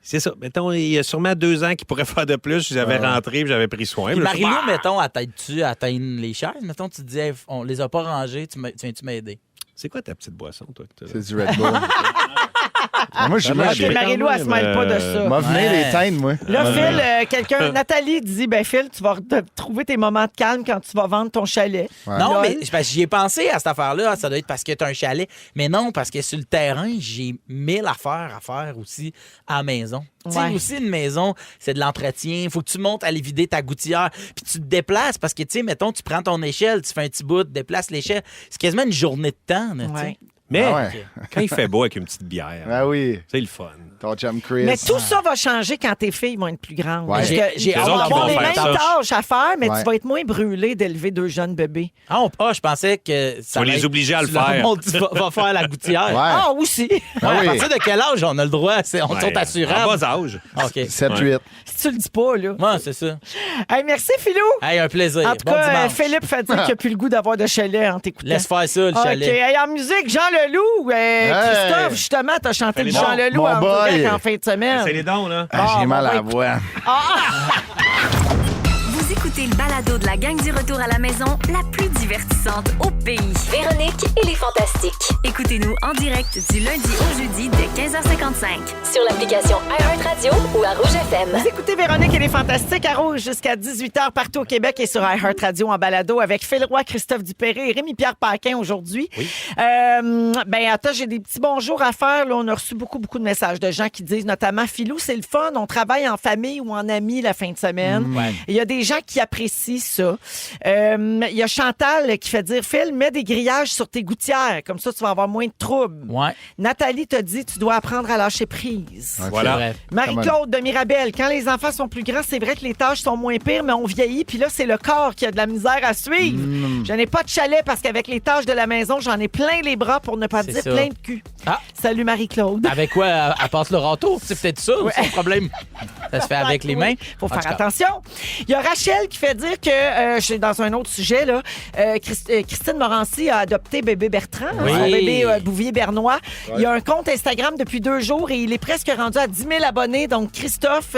C'est ça. Mettons, il y a sûrement 2 ans qu'il pourrait faire de plus. J'avais rentré et j'avais pris soin. Puis Mais là, Marie-Lou, bah! mettons, t'aides-tu à atteindre les chaises? Mettons, tu te dis, hey, on les a pas rangées, tu viens-tu m'aider? C'est quoi ta petite boisson, toi? que t'as là? C'est du Red Bull. Moi, je suis Ah, Ok, ben, Marie-Lou, elle se mêle pas de ça. M'a venu Ouais. les teintes, moi. Là, Phil, Nathalie dit, ben Phil, tu vas trouver tes moments de calme quand tu vas vendre ton chalet. Ouais. Non, Lol. mais c'est parce que j'y ai pensé à cette affaire-là. Ça doit être parce que tu as un chalet. Mais non, parce que sur le terrain, j'ai 1000 affaires à faire aussi à la maison. Tu sais, Ouais. aussi, une maison, c'est de l'entretien. Il faut que tu montes à aller vider ta gouttière. Puis tu te déplaces parce que, tu sais, mettons, tu prends ton échelle, tu fais un petit bout, tu déplaces l'échelle. C'est quasiment une journée de temps. là, tu sais. Ouais. Mais Ah ouais. quand il fait beau avec une petite bière, Ah oui. c'est le fun. Ton chum Chris. Mais tout ça va changer quand tes filles vont être plus grandes. Ouais. Parce que J'ai on hâte va qu'ils avoir vont les faire mêmes ça. tâches à faire, mais Ouais. tu vas être moins brûlé d'élever 2 jeunes bébés. Je pensais que ça. vas les allait être- obliger à le tu leur faire. montres, tu vas faire la gouttière. Ouais. Ah, aussi. Ah À oui. partir de quel âge on a le droit? On Ouais, sont en assurables. bas âge. OK. 7-8. Si tu le dis pas, là. Ouais, c'est ça. Hey, merci, Philou. Hey, un plaisir. En tout Bon cas, dimanche. Philippe fait dire qu'il n'a plus le goût d'avoir de chalet en t'écoutant. Laisse faire ça, le OK. chalet. Hey, en musique, Jean Leloup. Christophe, justement, t'as chanté le Fais-les Jean donc. Leloup Mon en boy. direct en fin de C'est les semaine. dons, là. Ah, j'ai bon, mal à la ben, voix. Vous écoutez écoutez le balado de la gang du retour à la maison, la plus divertissante au pays. Véronique et les Fantastiques. Écoutez-nous en direct du lundi au jeudi dès 15h55. Sur l'application iHeartRadio ou à Rouge FM. Vous écoutez Véronique et les Fantastiques à Rouge jusqu'à 18h partout au Québec et sur iHeartRadio en balado avec Phil Roy, Christophe Dupéré et Rémi-Pierre Paquin aujourd'hui. Oui. Attends, j'ai des petits bonjours à faire. Là, on a reçu beaucoup de messages de gens qui disent notamment Philou, c'est le fun, on travaille en famille ou en amis la fin de semaine. Ouais. Il y a des gens qui apprécient ça. Il y a Chantal qui fait dire Phil, mets des grillages sur tes gouttières, comme ça tu vas avoir moins de troubles. Ouais. Nathalie te dit tu dois apprendre à lâcher prise. Ok. Voilà. Bref. Marie-Claude de Mirabel, quand les enfants sont plus grands, c'est vrai que les tâches sont moins pires, mais on vieillit, puis là, c'est le corps qui a de la misère à suivre. Je n'ai pas de chalet parce qu'avec les tâches de la maison, j'en ai plein les bras pour ne pas C'est dire ça. plein de cul. Ah. Salut Marie-Claude. Avec quoi? Elle passe le râteau? C'est peut-être ça, son problème. Ça se fait avec les mains. Faut En faire tout cas. attention. Il y a Rachel qui fait dire que, je suis dans un autre sujet, là, Christine Morancy a adopté bébé Bertrand, Oui. son bébé Bouvier-Bernois. Il y a un compte Instagram depuis 2 jours et il est presque rendu à 10 000 abonnés. Donc, Christophe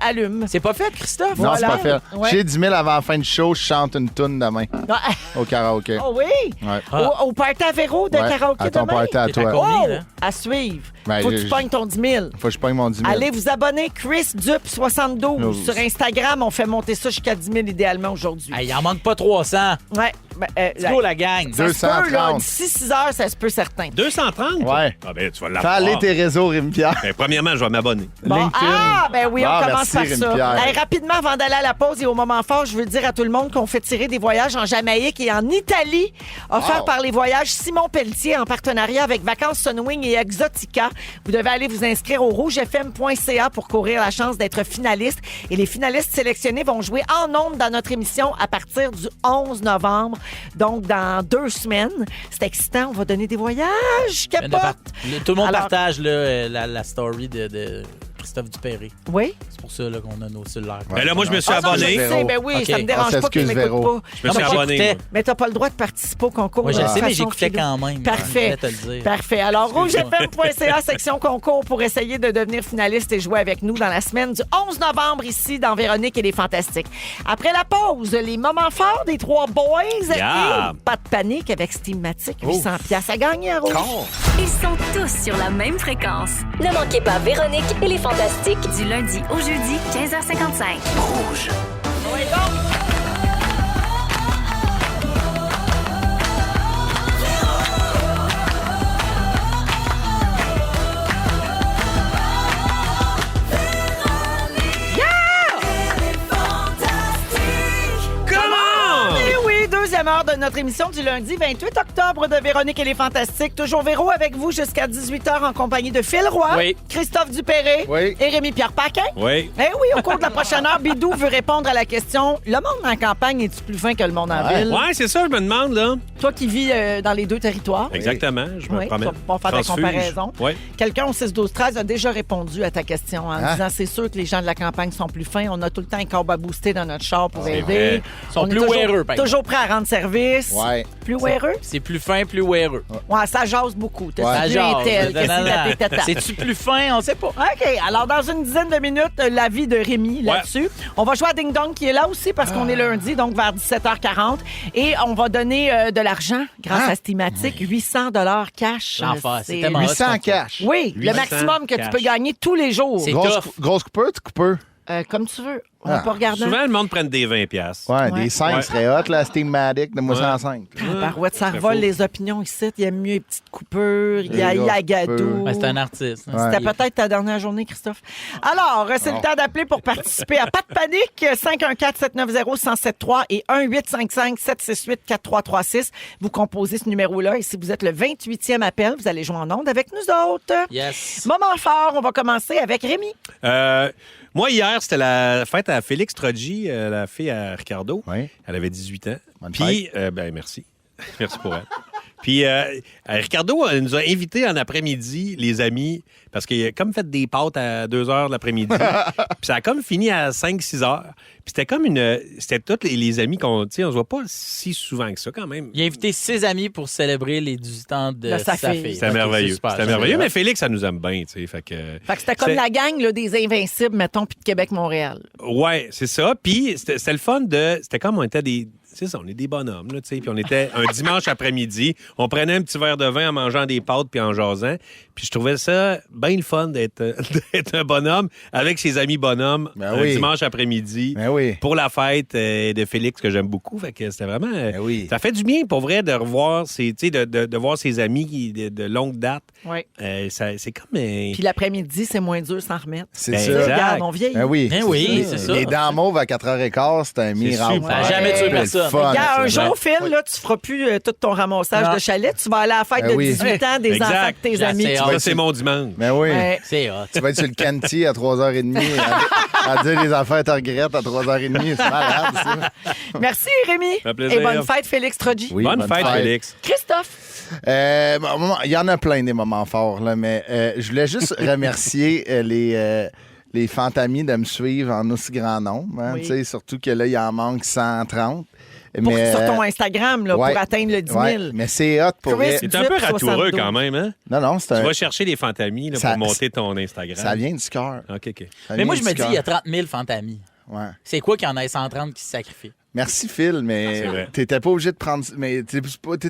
allume. C'est pas fait, Christophe? Non, c'est Voilà. pas fait. Ouais. J'ai 10 000 avant la fin du show, je chante une toune demain Ah, au karaoké. oh oui! Ouais. Au party à Véro de Ouais, karaoké à ton demain? party à T'es à toi. combien? Oh! là? À suivre. Ben, Faut que tu pognes ton 10 000. Faut que je pogne mon 10 000. Allez vous abonner, Chris Dup 72 Oh. sur Instagram. On fait monter ça jusqu'à 10 000 idéalement aujourd'hui. Hey, il en manque pas 300. Ouais. Let's go, la gang. Ça se peut, là, 230. d'ici 6 heures, ça se peut certain. 230? Ouais. Ah ben, tu vas Fais l'avoir. aller tes réseaux, Rémi-Pierre. Ben, premièrement, je vais m'abonner. Bon, LinkedIn. ben oui, on Ah, commence merci, par ça. Rémi-Pierre. Hey, rapidement, avant d'aller à la pause et au moment fort, je veux dire à tout le monde qu'on fait tirer des voyages en Jamaïque et en Italie, offerts Wow. par les voyages Simon Pelletier en partenariat avec Vacances Sunwing et Exotica. Vous devez aller vous inscrire au rougefm.ca pour courir la chance d'être finaliste. Et les finalistes sélectionnés vont jouer en ondes dans notre émission à partir du 11 novembre. Donc, dans 2 semaines. C'est excitant. On va donner des voyages. Capote. Tout le monde Alors- partage là, la story de Christophe Dupéré. Oui. C'est pour ça là, qu'on a nos cellulaires. Ben là, moi, je me suis Ah non, je abonné. le sais, ben oui, OK. ça me dérange On pas qu'il s'excuse, m'écoute Véro. pas. Je me suis Non, mais abonné. j'écoutais. moi. Mais t'as pas le droit de participer au concours. Moi, je de le sais, mais façon j'écoutais philo. quand même. Parfait. Je voulais te le dire. Parfait. Alors, rougefm.ca, section concours pour essayer de devenir finaliste et jouer avec nous dans la semaine du 11 novembre ici dans Véronique et les Fantastiques. Après la pause, les moments forts des 3 boys Yeah. et pas de panique avec Steamatic, 800 piastres à gagner à Rouge. Ils sont tous sur la même fréquence. Ne manquez pas Véronique et les Fantastiques. Du lundi au jeudi, 15h55. Rouge. Comment? Eh oui, deuxième heure de notre émission du lundi 28 octobre de Véronique et les Fantastiques. Toujours Véro avec vous jusqu'à 18h en compagnie de Phil Roy, Oui. Christophe Dupéré Oui. et Rémi-Pierre Paquin. Oui. Eh oui, au cours de la prochaine heure, Bidou veut répondre à la question « Le monde en campagne est-tu plus fin que le monde en Ouais. ville? Ouais, c'est ça, je me demande, là. Toi qui vis dans les 2 territoires. Exactement, je me Oui, promène. tu vas faire ta Transfuge. comparaison. Oui. Quelqu'un au 6-12-13 a déjà répondu à ta question en Hein? disant c'est sûr que les gens de la campagne sont plus fins. On a tout le temps un corbe à booster dans notre char pour aider. vrai. Ils sont On est plus toujours, weareux, par exemple. toujours prêts à rendre service. Ouais. Plus weareux? C'est plus fin, plus weareux. Ouais, ça jase beaucoup. T'as Ouais. vu Ça un jase. tel, Non, qu'est-ce non, qu'il a non. fait, tata? C'est-tu plus fin? On sait pas. OK. Alors, dans une dizaine de minutes, l'avis de Rémi là-dessus. On va jouer à Ding Dong qui est là aussi parce qu'on est lundi, donc vers 17h40. Et on va donner de l'argent grâce à Steamatic. 800 cash. L'enfer, c'est C'est- tellement hot, 800 ce cash. Oui, le 800 maximum que tu cash. peux gagner tous les jours. C'est Grosse, tough. grosse coupeur, tu coupeur? Comme tu veux. On va Ah. pas regarder. Souvent, le monde prend des 20 piastres. Ouais, Ouais. des 5 Ouais. serait hot, la Steamatic de moi Ouais. 105. Barouette, ça C'est revole faux. les opinions ici. Il y a mieux les petites coupures. Il y a Les grosses Yagadou. coupures. Ouais, c'est un artiste. Ouais. C'était peut-être ta dernière journée, Christophe. Alors, c'est le temps d'appeler pour participer à Pas de panique. 514-790-1073 et 1-855-768-4336. Vous composez ce numéro-là et si vous êtes le 28e appel, vous allez jouer en ondes avec nous autres. Yes. Moment fort, on va commencer avec Rémi. Moi, hier, c'était la fête à Félix Troggi, la fille à Ricardo. Oui. Elle avait 18 ans. Bonne Puis, ben merci. Merci pour elle. Puis Ricardo nous a invités en après-midi, les amis, parce qu'il a comme fait des pâtes à 2 heures de l'après-midi. Puis ça a comme fini à 5-6 heures. Puis c'était comme c'était tous les amis qu'on... Tu sais, on se voit pas si souvent que ça, quand même. Il a invité 6 amis pour célébrer les 18 ans de sa fille. C'était merveilleux. C'était merveilleux, mais Félix, ça nous aime bien, tu sais. Fait que c'était comme la gang là, des Invincibles, mettons, puis de Québec-Montréal. Ouais, c'est ça. Puis c'était le fun de... C'était comme on était des... C'est ça, on est des bonhommes, là, tu sais. Puis on était un dimanche après-midi, on prenait un petit verre de vin en mangeant des pâtes puis en jasant. Puis je trouvais ça bien le fun d'être un bonhomme avec ses amis bonhommes un dimanche après-midi pour la fête de Félix que j'aime beaucoup. Fait que c'était vraiment... Ça fait du bien, pour vrai, de revoir de voir ses amis de longue date. Oui. C'est comme... Puis l'après-midi, c'est moins dur s'en remettre. C'est ça. Regarde, on vieillit. Oui, c'est ça. Les dents mauves à 4h15, c'est un miracle. Ça n'a jamais tué personne. Regarde, un jour, Phil, là, tu feras plus tout ton ramassage de chalet. Tu vas aller à la fête de 18 ans des enfants de tes amis. Ça, c'est mon dimanche. Mais oui. C'est hot. Tu vas être sur le canty à 3h30 à dire les affaires te regrettent à 3h30. C'est malade, ça. Merci, Rémi. Ça fait plaisir. Et bonne fête, Félix Trogi. Oui, bonne fête, Félix. Christophe. Il y en a plein des moments forts, là, mais je voulais juste remercier les fantamis de me suivre en aussi grand nombre. Hein, Oui. surtout que là, il en manque 130. Sur ton Instagram, là, pour atteindre le 10 000. Ouais, mais c'est hot pour Chris, vrai. C'est un peu ratoureux 72. quand même, hein? Non, c'est Tu un... vas chercher les fantamis là, Ça- pour monter ton Instagram. Ça vient du cœur. OK. Ça Mais moi, vient je me du dis, il y a cœur. 30 000 fantamis. Ouais. C'est quoi qu'il y en ait 130 qui se sacrifient? Merci, Phil, C'est mais vrai. t'étais pas obligé de prendre... Mais t'étais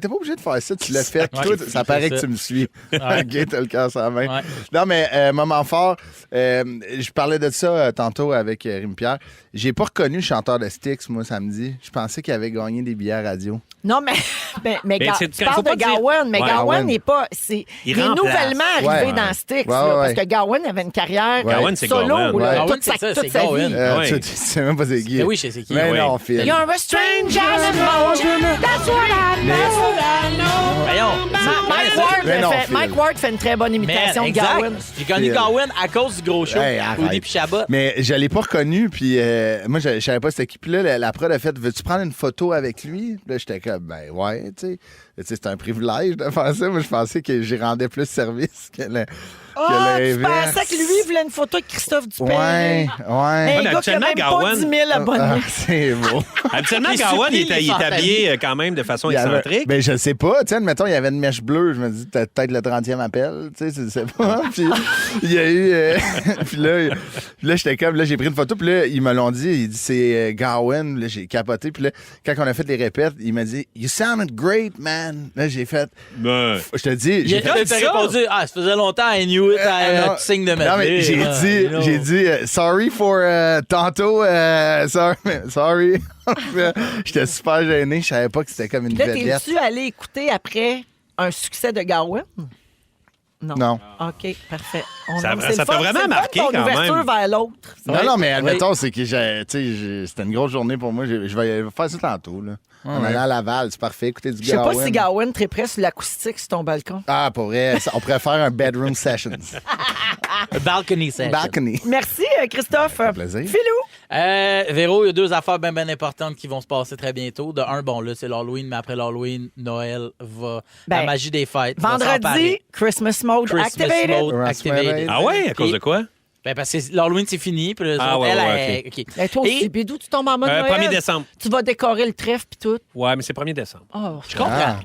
pas obligé de faire ça. Tu l'as fait. Ouais, Toi, j'ai ça fait paraît ça. que tu me suis. Ouais. OK, t'as le cœur sur la main. Ouais. Non, mais moment fort, je parlais de ça tantôt avec Rémi Pierre. J'ai pas reconnu le chanteur de Styx, moi, samedi. Je pensais qu'il avait gagné des billets radio. Non, mais c'est- tu parles faut de pas dire- Gawain, mais Ouais, Gawain Gawain. n'est pas... Il Il est remplace. nouvellement arrivé Ouais. dans Styx, Ouais, là, ouais. parce que Gawain avait une carrière Gawain, c'est solo Gawain. là, Ouais. Gawain, toute sa c'est ça, vie. c'est Gawain. Ouais. Tu sais même pas c'est qui. Mais oui, je sais qui. Mais Ouais. non, Phil. You're a stranger in the that's what I know. Voyons. Mais non, Phil. Mike Ward fait une très bonne imitation de exact. Gawain. J'ai gagné Phil. Gawain à cause du gros show. Hey, arrête. Woody puis Chabot. Mais je l'ai pas reconnu, puis moi, je savais pas cette équipe-là. La prod a fait, veux-tu prendre une photo avec lui? Puis là, j'étais comme, ben ouais, tu sais. C'est un privilège de faire ça. Moi, je pensais que j'y rendais plus service que Ah, tu l'inverse. pensais que lui voulait une photo de Christophe Dupé? Ouais, Un ouais. gars qui a même habituellement, pas 10 000 abonnés. Ah, c'est beau. Habituellement, Il Gawain, supplie il est les habillé quand même de façon Il y avait- excentrique. Ben, je sais pas. Tiens, admettons, il y avait une mèche bleue. Je me dis, peut-être le 30e appel. Tu sais, je sais pas. Puis, il y a eu. Puis là, j'étais comme, là, j'ai pris une photo. Puis là, ils me l'ont dit. Il dit, c'est Gawain. Là, j'ai capoté. Puis là, quand on a fait les répètes, il m'a dit, You sounded great, man. Là, j'ai fait. Ben, Je te dis, Il j'ai a fait. peut-être répondu, ça faisait longtemps, I knew it, Non, tu signes de non, mais medley. j'ai dit, sorry for tantôt, sorry. J'étais super gêné, je savais pas que c'était comme une Là, vedette. t'es-tu allé écouter après un succès de Gawain? Non. OK, parfait. Ça- c'est le ça t'a fun, vraiment c'est le fun, marqué ton quand ouverture même. vers l'autre. Non, mais admettons, c'est que c'était une grosse journée pour moi. Je vais faire ça tantôt. Là. En allant à Laval, c'est parfait. Écoutez du Je sais pas Gawain. si Gawain très près sur l'acoustique sur ton balcon. Ah, pour vrai, on pourrait faire un bedroom sessions. Balcony session. Balcony. Merci, Christophe. plaisir. Philou. Véro, il y a 2 affaires bien importantes qui vont se passer très bientôt. De un, bon, là, c'est l'Halloween, mais après l'Halloween, Noël va. Ben, la magie des fêtes. va Vendredi, s'emparer. Christmas mode Christmas activated. mode activated. ah ouais? À cause de quoi? Ben, parce que l'Halloween, c'est fini. Puis les Ah, autres, ouais, elle, ouais, OK. Et toi aussi, puis d'où tu tombes en mode Noël? 1er décembre. Tu vas décorer le trèfle puis tout. Ouais, mais c'est 1er décembre. Oh, Je comprends. Ah.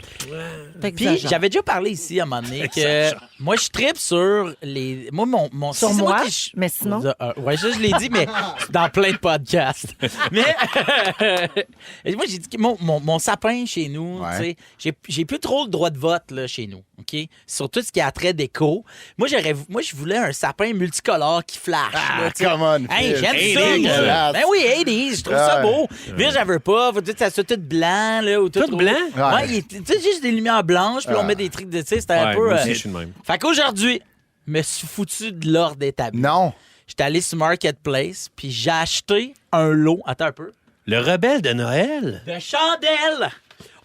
Puis j'avais déjà parlé ici à un moment donné que moi, je trippe sur les. Moi, mon Sur c'est moi, qui mais sinon? ouais, ça, je l'ai dit, mais dans plein de podcasts. Mais moi, j'ai dit que mon sapin chez nous, Ouais. tu sais, j'ai plus trop le droit de vote là, chez nous. OK? Sur tout ce qui a trait déco. Moi, je voulais un sapin multicolore qui flash. là, tu sais. come on, Hey, Phil. j'aime Hey, ça. moi. dégueulasse. Ben oui, 80s, je trouve ça Ouais. beau. Vire, j'en veux pas. Faut dire que ça soit tout blanc, là, ou tout Tout blanc? Ouais, Ouais. tu sais, juste des lumières blanches, puis on met des trucs de, tu sais, c'était un Ouais, peu. moi aussi, je suis le même. Fait qu'aujourd'hui, je me suis foutu de l'ordre établi. Non. J'étais allé sur Marketplace, puis j'ai acheté un lot. Attends un peu. Le rebelle de Noël? De chandelles!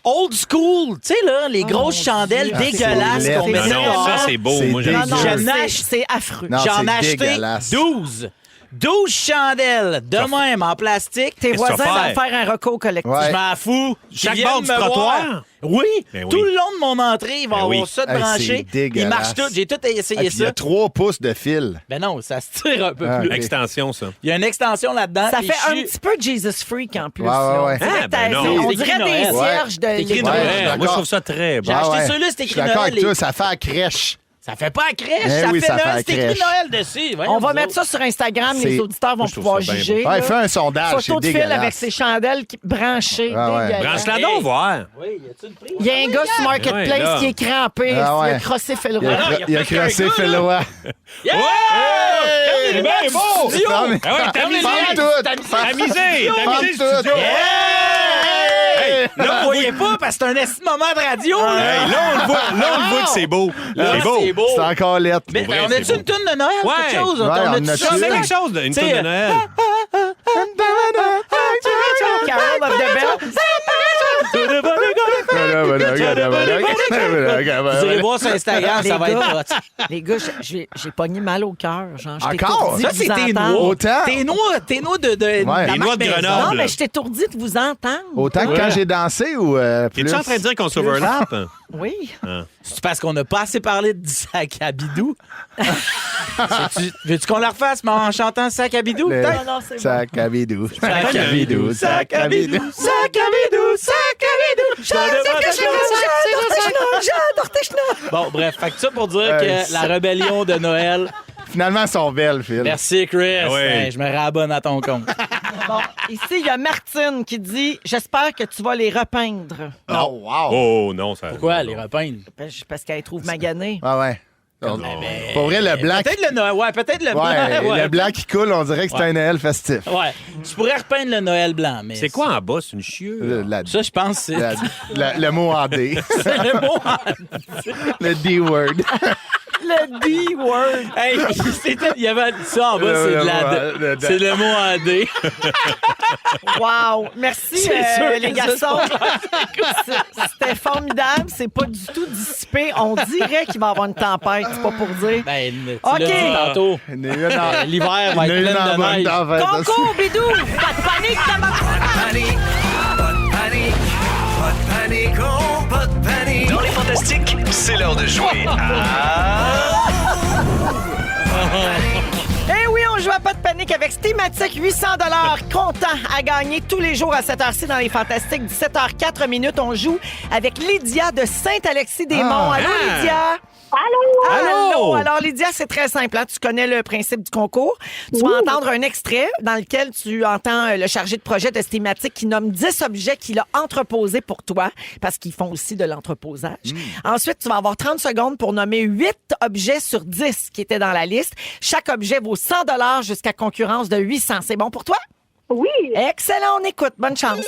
Old school! Tu sais, là, les grosses chandelles Dieu. dégueulasses Ah, c'est qu'on laid. met Non, non, ça, c'est beau. C'est Moi, j'aime dégueu. ça. Non, J'en c'est- ach- c'est affreux. Non, J'en c'est ai acheté dégueulasse. 12. 12 chandelles de même en plastique. Tes Qu'est-ce que tu voisins vas vont faire un recours collectif. Ouais. Je m'en fous. Chaque Ils bord viennent du me trottoir? voir. Oui, Ben oui. tout le long de mon entrée, il va Ben avoir oui. ça de Hey, branché. c'est dégueulasse. Il marche tout. J'ai tout essayé Il y ça. a 3 pouces de fil. Ben non, ça se tire un peu Ah, plus. ok. Extension, ça. Il y a une extension là-dedans. Ça puis fait je un suis- petit peu Jesus Freak en plus. Ouais, là. ouais. On dirait, Ah, ben non. on C'est dirait écrit des Noël. cierges de C'est écrit l'école. Noël. je suis Moi, je d'accord. trouve ça très bon. J'ai acheté ouais. celui-là, c'est Je suis écrit d'accord Noël. avec toi, ça fait à crèche. Ça fait pas à crèche, Eh ça oui, fait ça fait Noël. à C'est écrit crèche. Noël dessus. Voyons, On va vous mettre autres. ça sur Instagram. C'est- Les auditeurs vont Moi, je trouve pouvoir ça bien juger. Ouais, là. fais un sondage, c'est Photo de fil dégueulasse. avec ses chandelles branchées. Ah ouais. dégueulasse. Branche-la donc, voir. Oui, y a-tu une prise? Il y a un gars sur Marketplace Ouais, là. qui est crampé. Ah ouais. Il a crossé Phil Il Roy. a crossé un Phil gars, Roy. Yeah! C'est bien beau! studio! Non, mais- Ah ouais, t'as misé. Ferme tout! T'as misé. Ferme le tout! studio. Hey! Là, vous voyez pas parce que c'est un esti moment de radio. là. Hey, là, on le voit que c'est beau. Là, C'est beau. c'est beau. C'est encore lettre. Mais Pour vrai, on c'est a-tu beau. une toune de Noël? Ouais. Quelque chose? Ouais, on a-tu a-tu ça? C'est ça? quelque chose, une toune de Noël. Carol of the Bells. Vous irez voir sur Instagram, Les ça va gars. être hot. Les gars, j'ai pogné mal au cœur. Genre, j'étais Encore? étourdie Ça, de c'est vous tes entendre. noix. Autant? Tes noix de Ouais. la Les marque noix de Maison. Grenoble. Non, mais j'étais étourdie de vous entendre. Autant que quand j'ai dansé ou plus? Es-tu en train de dire qu'on s'overlap? Oui. C'est parce qu'on n'a pas assez parlé de sac à bidou. Veux-tu qu'on la refasse mais en chantant sac à bidou? Le peut-être? Non, c'est sac à bidou. Sac à bidou, sac à bidou. sac à bidou, sac à bidou. Bon, bref, fait que ça pour dire que la rébellion de Noël. Finalement, elles sont belles, Phil. Merci, Chris. Oui. Hey, je me rabonne à ton compte. Bon, ici, il y a Martine qui dit « J'espère que tu vas les repeindre. Oh, wow. Oh, non, ça. Pourquoi les repeindre? » Parce qu'elle les trouve maganées. Ah ouais. Pour vrai, le blanc... Peut-être le Noël. Ouais, peut-être le Ouais, blanc. Ouais. le blanc qui coule, on dirait que c'est un Noël festif. Ouais. Tu pourrais repeindre le Noël blanc, mais. C'est quoi en bas? C'est une chieuse. Ça, je pense que c'est. Le mot en D. C'est le mot. Le D-word. Le D-word. Hey, il y avait ça en bas, c'est de la. C'est le mot en D. Wow. Merci, C'est sûr les que garçons. C'était formidable. C'est pas du tout dissipé. On dirait qu'il va y avoir une tempête. C'est pas pour dire. Ben, tu OK. l'as dit tantôt. Il y en a une en- L'hiver va il y en a être une plein en de bonne neige. tempête aussi. Concours, bidou! Pas de panique, Panique, pas de panique, pas de panique, oh, pas de panique. Dans les Fantastiques, c'est l'heure de jouer à... Eh oui, on joue à pas de panique avec Stématique 800 comptant à gagner tous les jours à cette heure-ci dans les Fantastiques. 17h04 minutes, on joue avec Lydia de Saint-Alexis-des-Monts. Allô, Lydia? Allô! Alors, Lydia, c'est très simple. Hein? Tu connais le principe du concours. Tu vas entendre un extrait dans lequel tu entends le chargé de projet de Stématique qui nomme 10 objets qu'il a entreposés pour toi, parce qu'ils font aussi de l'entreposage. Ensuite, tu vas avoir 30 secondes pour nommer 8 objets sur 10 qui étaient dans la liste. Chaque objet vaut 100 jusqu'à concurrence de 800. C'est bon pour toi? Oui. Excellent, on écoute. Bonne chance.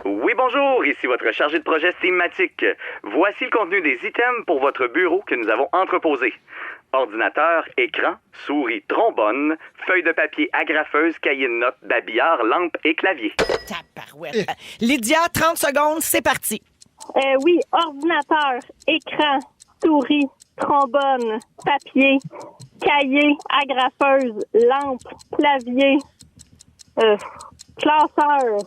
Oui, bonjour, ici votre chargé de projet Stématique. Voici le contenu des items pour votre bureau que nous avons entreposé. Ordinateur, écran, souris, trombone, feuille de papier agrafeuse, cahier de notes, babillard, lampe et clavier. Tabarouette. Lydia, 30 secondes, c'est parti. Oui, ordinateur, écran, souris, trombone, papier, cahier, agrafeuse, lampe, clavier, classeur.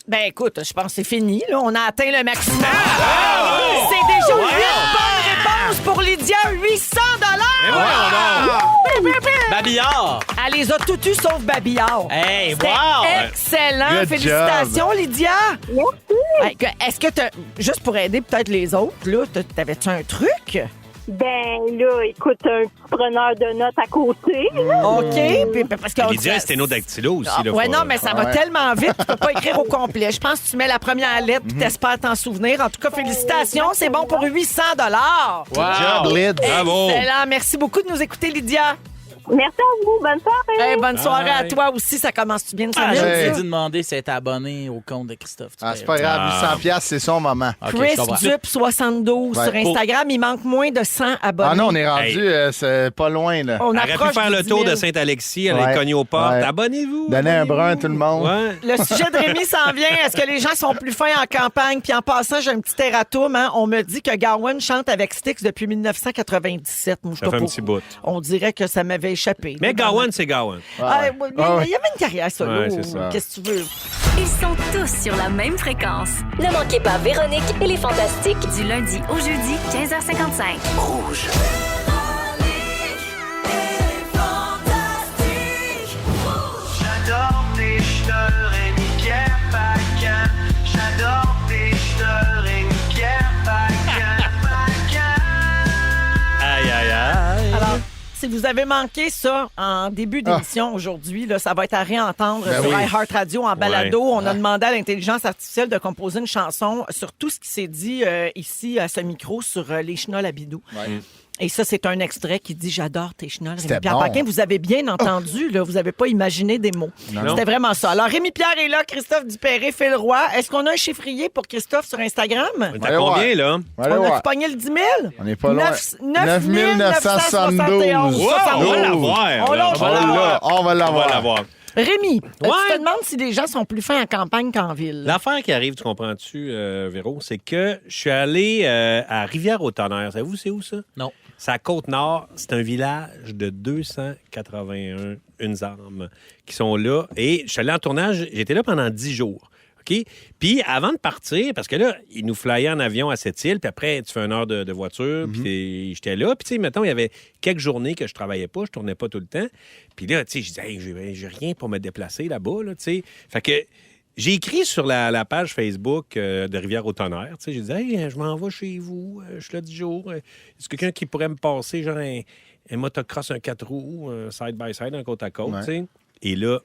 Ben écoute, je pense que c'est fini. Là. On a atteint le maximum. C'est déjà 8 bonnes réponses pour Lydia. 800 Babillard. Elle les a toutes eues sauf Babillard. Hey, C'était wow. excellent. Good Félicitations, Lydia. Merci. Hey, est-ce que juste pour aider peut-être les autres, là, t'avais-tu un truc? Ben là, écoute, un preneur de notes à côté. là. OK. Puis, parce que Lydia, c'était nos dactylos aussi. Ah, là, ouais, faut- non, mais ça va ouais. tellement vite, tu peux pas écrire au complet. Je pense que tu mets la première lettre puis t'espères t'en souvenir. En tout cas, félicitations, c'est bon pour 800 Good job, Lyd. Bravo. Excellent. Merci beaucoup de nous écouter, Lydia. Merci à vous. Bonne soirée. Hey, bonne soirée à Bye. toi aussi. Ça commence-tu bien de Ah, semaine? j'ai Hey. dû demander si elle était abonné au compte de Christophe. Ah, c'est pas grave, 800$, c'est son moment. Ok, je Chris comprends. Dup 72 Ouais. sur Instagram. Il manque moins de 100 abonnés. Ah non, on est rendu, Hey. c'est pas loin, là. On Elle aurait approche pu faire du le 10 tour 000. de Saint-Alexis, elle Ouais. a cogné aux portes. Ouais. Abonnez-vous. Donner un abonnez-vous. brun à tout le monde. Ouais. Le sujet de Rémi s'en vient. Est-ce que les gens sont plus fins en campagne? Puis en passant, j'ai un petit erratum. Hein? On me dit que Gawain chante avec Styx depuis 1997. Moi, je Ça sais fait un pas petit bout. On dirait que ça m'avait échappé. Mais Là, Gawain, c'est Gawain. Ah, ouais, mais il y avait une carrière solo. Ouais, c'est ça. Qu'est-ce que tu veux? Ils sont tous sur la même fréquence. Ne manquez pas Véronique et les Fantastiques. Du lundi au jeudi, 15h55. Rouge. J'adore tes cheveux et Pierre Paquin. J'adore tes cheveux et Pierre Paquin. Aïe, aïe, aïe. Alors, si vous avez manqué ça en début d'émission aujourd'hui, là, ça va être à réentendre Ben sur oui. iHeartRadio en balado. On a demandé à l'intelligence artificielle de composer une chanson sur tout ce qui s'est dit ici à ce micro sur les chenolles à bidou. Et ça, c'est un extrait qui dit « J'adore tes chenolles ». C'était Rémi-Pierre bon. Paquin, vous avez bien entendu, là, vous n'avez pas imaginé des mots. Non. C'était vraiment ça. Alors, Rémi-Pierre est là, Christophe Dupéré fait le roi. Est-ce qu'on a un chiffrier pour Christophe sur Instagram? T'as combien, là? Allez, On ouais. a-tu pogné le 10 000? On n'est pas loin. 9 972. Wow, on va l'avoir. On l'a, On va l'avoir. On va On va l'avoir. l'avoir. Rémi, tu Ouais. te demandes si les gens sont plus fins en campagne qu'en ville. L'affaire qui arrive, tu comprends-tu, Véro, c'est que je suis allé à Rivière-au-Tonnerre. Savez-vous c'est où, ça? Non. C'est à Côte-Nord. C'est un village de 281 âmes qui sont là. Et je suis allé en tournage. J'étais là pendant 10 jours. OK? Puis avant de partir, parce que là, ils nous flyaient en avion à Sept-Îles, puis après, tu fais 1 heure de voiture, puis j'étais là. Puis tu sais, mettons, il y avait quelques journées que je travaillais pas, je tournais pas tout le temps. Puis là, tu sais, je disais, hey, j'ai rien pour me déplacer là-bas, là, tu sais. Fait que j'ai écrit sur la page Facebook de Rivière-au-Tonnerre, tu sais, j'ai dit, hey, je m'en vais chez vous, je suis là 10 jours. Est-ce quelqu'un qui pourrait me passer, genre, un motocross, un 4 roues, side-by-side, un côte à côte, tu sais? Et là,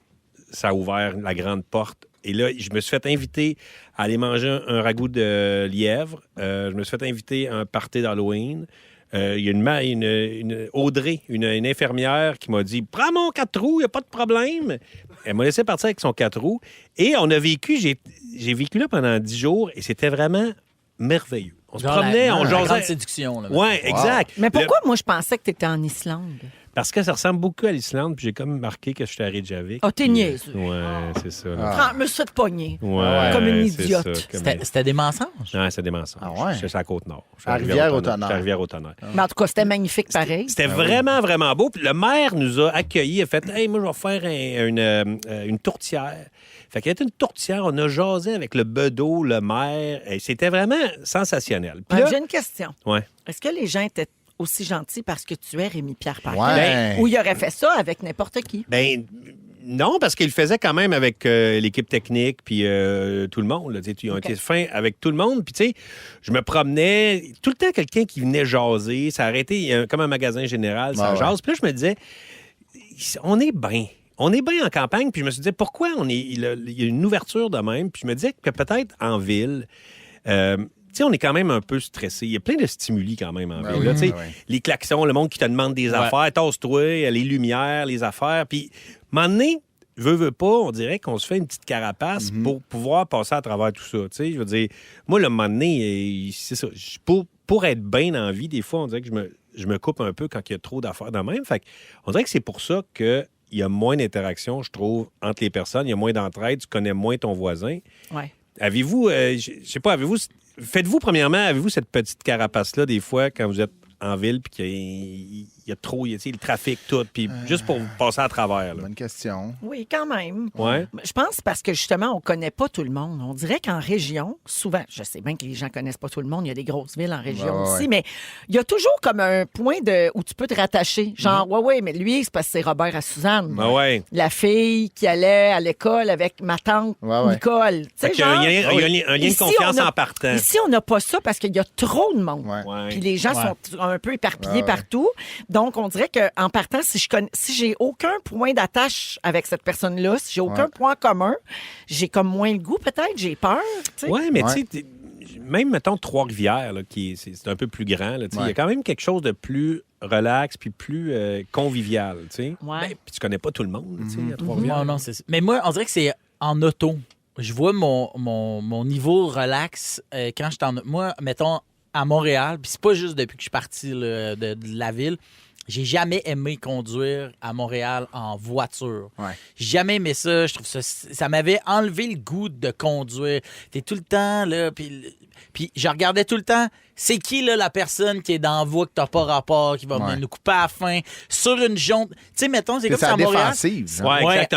ça a ouvert la grande porte. Et là, je me suis fait inviter à aller manger un ragoût de lièvre. Je me suis fait inviter à un party d'Halloween. Il y a une Audrey, une infirmière qui m'a dit « Prends mon 4 roues, il n'y a pas de problème. » Elle m'a laissé partir avec son 4 roues. Et on a vécu, j'ai vécu là pendant 10 jours et c'était vraiment merveilleux. On se promenait, on La grande jasait. séduction. Là, Oui, exact. Mais pourquoi moi je pensais que tu étais en Islande? Parce que ça ressemble beaucoup à l'Islande, puis j'ai comme marqué que je suis à Reykjavik. Ah, t'es niaiseux. Ouais, c'est ça. là. Ah, me suis fait pogner. Ouais, Comme une c'est idiote. ça, comme C'était des mensonges. Non, c'est des mensonges. Ah ouais? Je suis à Côte-Nord. Je suis À Rivière-au-Tonnerre. Je suis à Rivière-au-Tonnerre. Mais en tout cas, c'était magnifique pareil. C'était vraiment, vraiment beau. Puis le maire nous a accueillis. Il a fait « Hey, moi, je vais faire une tourtière. » Fait qu'il y a une tourtière. On a jasé avec le bedeau, le maire. Et c'était vraiment sensationnel. Puis là- J'ai une question. Ouais. Est-ce que les gens étaient aussi gentils parce que tu es Rémi-Pierre Paquin? Ouais. Ou il aurait fait ça avec n'importe qui? Ben non, parce qu'il le faisait quand même avec l'équipe technique puis tout le monde. Là, tu sais, ils ont été fins avec tout le monde. Puis tu sais, je me promenais tout le temps quelqu'un qui venait jaser. Ça arrêtait, il y a comme un magasin général, ça Ouais, jase. Puis là, je me disais, on est bien. On est bien en campagne. Puis je me suis dit, pourquoi il y a une ouverture de même? Puis je me disais que peut-être en ville... tu sais, on est quand même un peu stressé. Il y a plein de stimuli quand même en ville. oui, Là, tu sais, oui. les klaxons, le monde qui te demande des affaires, tasse-toi, les lumières, les affaires. Puis, à un moment donné, veut pas, on dirait qu'on se fait une petite carapace pour pouvoir passer à travers tout ça. Tu sais, je veux dire, moi, le moment donné, c'est ça. Pour être bien dans la vie, des fois, on dirait que je me coupe un peu quand il y a trop d'affaires de même. Fait on dirait que c'est pour ça qu'il y a moins d'interaction, je trouve, entre les personnes. Il y a moins d'entraide, tu connais moins ton voisin. Ouais. Avez-vous, je sais pas, faites-vous, premièrement, avez-vous cette petite carapace-là, des fois, quand vous êtes en ville, puis qu'il y a trop, tu sais, le trafic, tout, puis juste pour passer à travers, là? Bonne question. Oui, quand même. Ouais. Je pense parce que justement, on connaît pas tout le monde. On dirait qu'en région, souvent, je sais bien que les gens connaissent pas tout le monde, il y a des grosses villes en région Ouais, aussi, ouais. mais il y a toujours comme un point où tu peux te rattacher. Genre, ouais, mais lui, c'est parce que c'est Robert à Suzanne. Ben ouais. La fille qui allait à l'école avec ma tante Ouais. Nicole. Tu sais, Fait qu'il y a un genre, lien, un lien de ici, confiance on a- en partant. Ici, on n'a pas ça parce qu'il y a trop de monde. Ouais. Ouais. Puis les gens sont un peu éparpillés partout. Donc, on dirait qu'en partant, si j'ai aucun point d'attache avec cette personne-là, si j'ai aucun point commun, j'ai comme moins le goût, peut-être, j'ai peur. Tu sais. Oui, mais Ouais. tu sais, même, mettons, Trois-Rivières, là, c'est un peu plus grand, là, tu sais, il y Ouais. a quand même quelque chose de plus relax puis plus convivial, tu sais. Ouais. Ben, puis tu connais pas tout le monde, tu sais, à Trois-Rivières. Non, non, c'est ça. Mais moi, on dirait que c'est en auto. Je vois mon niveau relax quand je suis en... Moi, mettons, à Montréal, puis c'est pas juste depuis que je suis parti là, de la ville. J'ai jamais aimé conduire à Montréal en voiture. Ouais. J'ai jamais aimé ça. Je trouve ça m'avait enlevé le goût de conduire. T'es tout le temps là, puis je regardais tout le temps. C'est qui là la personne qui est dans la voie que t'as pas rapport, qui va venir nous couper à la fin sur une jonte. Tu sais, mettons, c'est comme ça à Montréal. Défensive. Ouais, exact.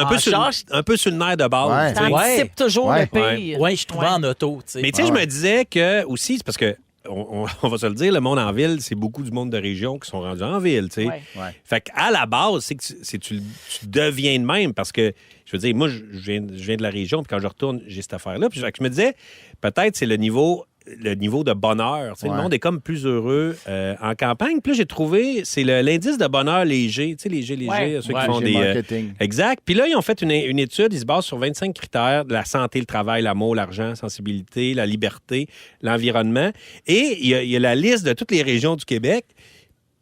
Un peu sur le nerf de base. tu sais. T'anticipes toujours le pire. Oui, je trouvais en auto. Tu sais. Mais tu sais, je me disais que aussi, c'est parce que on va se le dire, le monde en ville, c'est beaucoup du monde de région qui sont rendus en ville, tu sais. Ouais. Fait qu'à la base, c'est que tu deviens de même parce que, je veux dire, moi, je viens de la région, puis quand je retourne, j'ai cette affaire-là. Puis je me disais, peut-être c'est le niveau de bonheur. Tu sais, le monde est comme plus heureux en campagne. Puis là, j'ai trouvé, c'est l'indice de bonheur léger. Tu sais, léger, ceux qui font des... marketing. Exact. Puis là, ils ont fait une étude. Ils se basent sur 25 critères de la santé, le travail, l'amour, l'argent, la sensibilité, la liberté, l'environnement. Et il y a la liste de toutes les régions du Québec.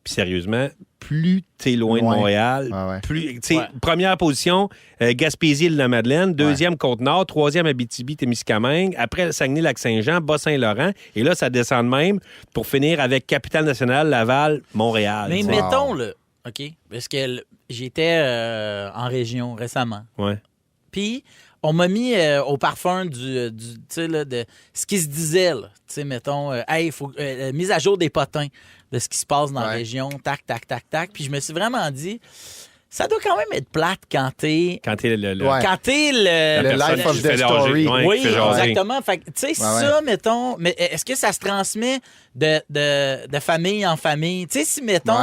Puis sérieusement, plus t'es loin de Montréal, plus... Première position, Gaspésie-Île-de-la-Madeleine. Deuxième, Côte-Nord. Troisième, Abitibi-Témiscamingue. Après, Saguenay-Lac-Saint-Jean, Bas-Saint-Laurent. Et là, ça descend de même pour finir avec Capitale-Nationale, Laval, Montréal. Mais mettons, là, OK, parce que j'étais en région récemment. Ouais. Puis, on m'a mis au parfum du tu sais, là, de ce qui se disait, là. Tu sais, mettons, hey, il faut mise à jour des potins de ce qui se passe dans la région, tac, tac, tac, tac. Puis je me suis vraiment dit, ça doit quand même être plate quand t'es... Quand t'es le life of the story. Oui, exactement. Fait que, tu sais, ça, mettons... Mais est-ce que ça se transmet de famille en famille? Tu sais, si, mettons,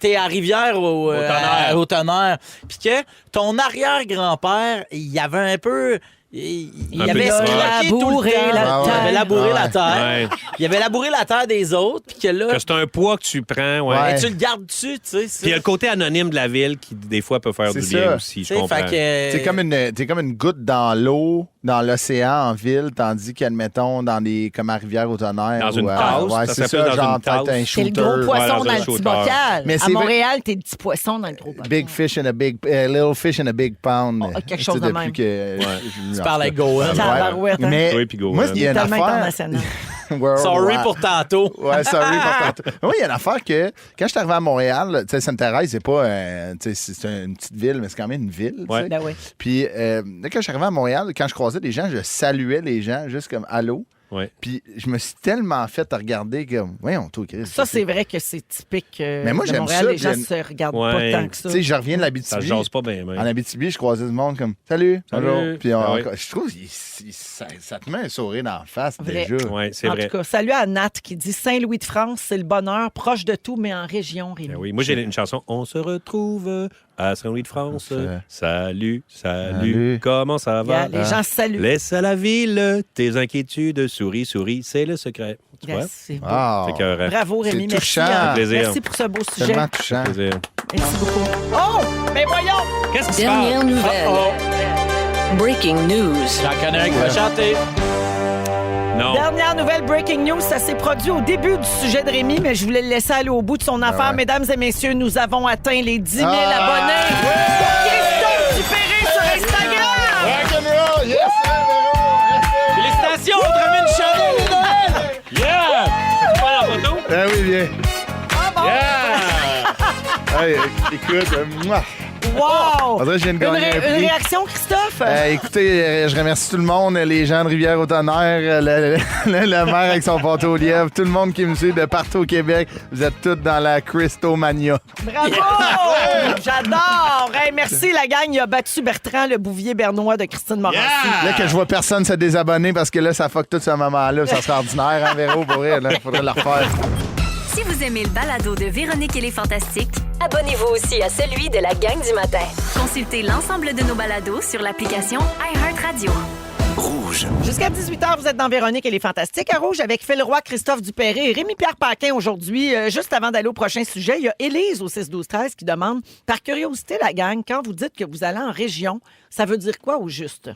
t'es à Rivière au Tonnerre, puis que ton arrière-grand-père, il y avait un peu... Il avait labouré la terre. Il avait labouré la terre. Il avait labouré la terre des autres. Puis que là. Que c'est un poids que tu prends. Et tu le gardes-tu, tu sais. Puis il y a le côté anonyme de la ville qui, des fois, peut faire du bien aussi. Je comprends. T'es comme une goutte dans l'eau, dans l'océan, en ville, tandis qu'admettons, comme à Rivière-au-Tonnerre. Dans une tasse. C'est ça, genre peut-être un shooter. C'est le gros poisson dans le petit bocal. Mais à Montréal, t'es le petit poisson dans le gros bocal. Big fish in a big... little fish in a big pound. Quelque chose de même. Tu parles avec Gohan. Mais moi, il y a une tellement affaire... international. Sorry pour tantôt. Ouais, sorry pour tantôt. Oui, il y a une affaire que, quand je suis arrivé à Montréal, tu sais, Sainte-Thérèse, c'est pas... c'est une petite ville, mais c'est quand même une ville. Ouais. Ben oui. Puis, quand je suis arrivé à Montréal, quand je croisais des gens, je saluais les gens, juste comme « Allô ». Ouais. Puis je me suis tellement fait regarder comme, voyons, toi, Chris. Ça, c'est vrai que c'est typique mais moi, de j'aime Montréal. ça, Les gens se regardent pas tant que ça. Tu sais, je reviens de l'Abitibi. Ça jase pas bien, même. En Abitibi, je croisais du monde comme, salut, bonjour. Puis Ah je trouve que ça te met un sourire dans la face, Vrai. déjà. Oui, c'est En vrai. tout cas, salut à Nat qui dit Saint-Louis de France, c'est le bonheur, proche de tout, mais en région, Rémi. Ben oui. Moi, j'ai une chanson. On se retrouve à Saint-Louis de France. Salut, comment ça va? Les gens se saluent. Laisse à la ville tes inquiétudes, souris, c'est le secret. Tu vois? C'est beau. Ah, C'est écœurant. Bravo, Rémi. c'est Merci. touchant. Plaisir. Merci pour ce beau sujet. tellement touchant. Plaisir. Merci beaucoup. Oh! Mais voyons! Qu'est-ce qui se Dernière passe? nouvelle. Breaking news. J'en connais un qui va chanter. Non. Dernière nouvelle breaking news, ça s'est produit au début du sujet de Rémi, mais je voulais le laisser aller au bout de son affaire. ouais. Mesdames et messieurs, nous avons atteint les 10 000 abonnés pour Christophe Dupéré sur Instagram! Rock'n'roll, yes, Félicitations, on te remet une chandelle de Noël! Yeah! Tu prends la photo? Ah oui, bien. Ah bon? Yeah! Hey, écoute, moi. Wow! On dirait que je viens de Une, gagner un prix. une réaction, Christophe? Écoutez, je remercie tout le monde, les gens de Rivière-au-Tonnerre, la mère avec son pâteau au lièvre, tout le monde qui me suit de partout au Québec. Vous êtes tous dans la Christomania. Bravo! J'adore! Hey, merci, la gang. Il a battu Bertrand, le bouvier bernois de Christine Morancy. Là que je vois personne se désabonner parce que là, ça fuck tout ce moment-là. Ça serait ordinaire, hein, Véro, pour vrai. Il faudrait le refaire. Si vous aimez le balado de Véronique et les Fantastiques, Abonnez-vous aussi à celui de la gang du matin. consultez l'ensemble de nos balados sur l'application iHeartRadio. Jusqu'à 18h, vous êtes dans Véronique et les Fantastiques. À Rouge avec Phil Roy, Christophe Dupéré et Rémi-Pierre Paquin aujourd'hui. Juste avant d'aller au prochain sujet, il y a Élise au 6-12-13 qui demande, par curiosité, la gang, quand vous dites que vous allez en région, ça veut dire quoi au juste?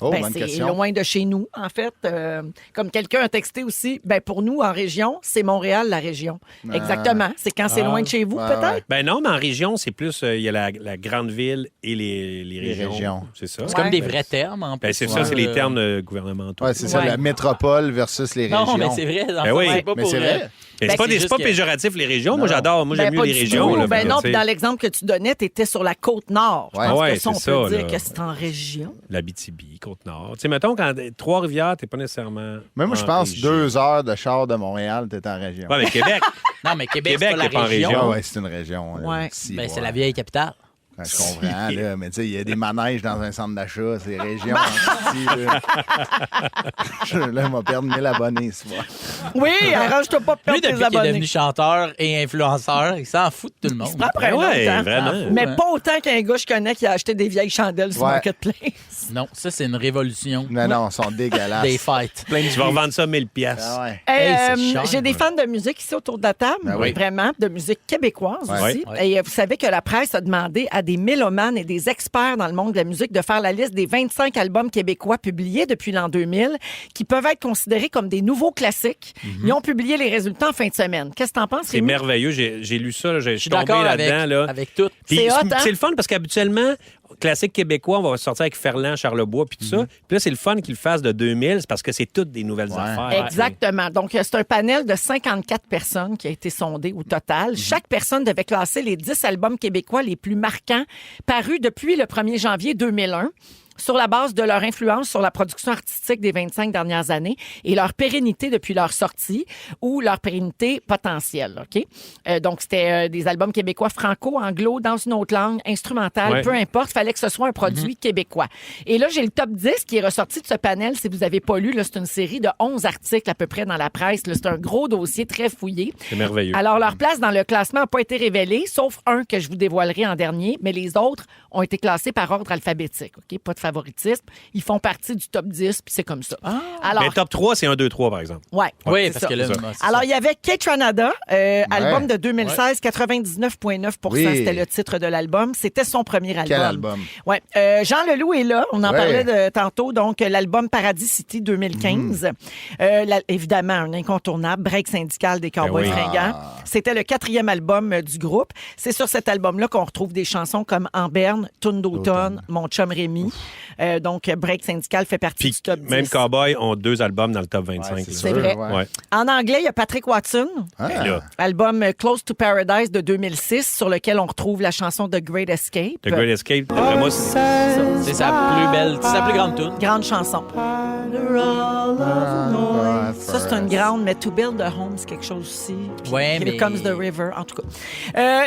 Oh, Ben, bonne c'est question. loin de chez nous, en fait. Comme quelqu'un a texté aussi, ben pour nous, en région, c'est Montréal, la région. Exactement. C'est quand c'est loin de chez vous, Ouais, peut-être? ouais. Ben non, mais en région, c'est plus, il y a la grande ville et les régions. C'est ça. C'est comme Ouais. des vrais termes, en plus. Ben, c'est ça, c'est les termes gouvernementaux. Ouais, c'est ça, Ouais. la métropole versus les régions. Non, mais c'est vrai. dans Ben le fond, oui. c'est pas Mais pour, c'est vrai. Mais Ben, c'est pas, c'est c'est pas juste que- péjoratif, les régions. Moi, Non. j'adore. Moi, j'aime Ben, mieux pas les du régions. tout. là, Ben non, tu puis sais. dans l'exemple que tu donnais, tu étais sur la Côte-Nord. Je Ouais. pense Ouais, que ça, on c'est peut ça, dire là. que c'est en région. L'Abitibi, Côte-Nord. Tu sais, mettons, quand Trois-Rivières, t'es pas nécessairement. Même moi, je en pense région. 2 heures de char de Montréal, t'es en région. Ouais, mais Québec. Non, mais Québec, Québec, c'est pas t'es pas en la région. région. Ouais, ouais, c'est une région. Ouais. Si, Ben, c'est ouais. la vieille capitale. Ouais, je comprends, là. Mais tu sais, il y a des manèges dans un centre d'achat, c'est région. Là, on va perdre 1000 abonnés, ce soir. Oui, arrange-toi pas de Lui, perdre tes depuis qu'il est abonnés. devenu chanteur et influenceur, il s'en fout de tout le monde. Il se prend après Ben un ouais, autre, hein. vraiment. Mais Ouais. pas autant qu'un gars que je connais qui a acheté des vieilles chandelles sur Ouais. Marketplace. Non, ça, c'est une révolution Non, non, ils sont dégueulasses. des fêtes. Tu vas revendre ça 1000 piastres. Ah ouais. Hey, c'est cher, J'ai des ouais. fans de musique ici autour de la table, Ben oui. vraiment, de musique québécoise Ouais. aussi. Ouais. Et vous savez que la presse a demandé à des mélomanes et des experts dans le monde de la musique de faire la liste des 25 albums québécois publiés depuis l'an 2000 qui peuvent être considérés comme des nouveaux classiques. Ils ont publié les résultats en fin de semaine. Qu'est-ce que t'en penses, C'est Rémi? merveilleux. J'ai lu ça. Je Je suis suis tombé d'accord là-dedans. Là. avec tout. Puis C'est hot, hein? c'est le fun parce qu'habituellement, classique québécois, on va sortir avec Ferland, Charlebois, puis tout ça. Puis là, c'est le fun qu'ils le fassent de 2000, c'est parce que c'est toutes des nouvelles affaires. Exactement. Donc, c'est un panel de 54 personnes qui a été sondé au total. Chaque personne devait classer les 10 albums québécois les plus marquants parus depuis le 1er janvier 2001 sur la base de leur influence sur la production artistique des 25 dernières années et leur pérennité depuis leur sortie ou leur pérennité potentielle. OK? Donc, c'était des albums québécois franco, anglo, dans une autre langue, instrumentale, Ouais. peu importe. Il fallait que ce soit un produit québécois. Et là, j'ai le top 10 qui est ressorti de ce panel. Si vous n'avez pas lu, là, c'est une série de 11 articles à peu près dans la presse. Là, c'est un gros dossier très fouillé. C'est merveilleux. Alors, leur place dans le classement n'a pas été révélée, sauf un que je vous dévoilerai en dernier, mais les autres ont été classés par ordre alphabétique. OK? Pas de favoritisme. Ils font partie du top 10, puis c'est comme ça. Alors, Mais top 3, c'est 1, 2, 3, par exemple. ouais, Oui, c'est parce ça. que là, C'est ça. moi, c'est Alors, ça. il y avait Kate Ranada, album de 2016, 99,9 Oui. c'était le titre de l'album. C'était son premier album. Quel album? Ouais. Jean Leloup est là. On en Ouais. parlait tantôt. Donc, l'album Paradis City 2015. Évidemment, un incontournable, break syndical des Cowboys Ben oui. fringants. C'était le 4e album du groupe. C'est sur cet album-là qu'on retrouve des chansons comme En Berne, Toune d'automne, Mon chum Rémi. Donc, break syndical fait partie Puis du top 10. même Cowboy ont 2 albums dans le top 25. là. C'est vrai. Ouais. En anglais, il y a Patrick Watson. Et là, Album Close to Paradise de 2006, sur lequel on retrouve la chanson The Great Escape. The Great Escape, d'après moi, c'est C'est sa plus belle, c'est sa plus grande tune. Grande chanson. Ça, c'est une grande, mais To Build a Home, c'est quelque chose aussi. Puis Ouais, Here mais- Comes the River, en tout cas.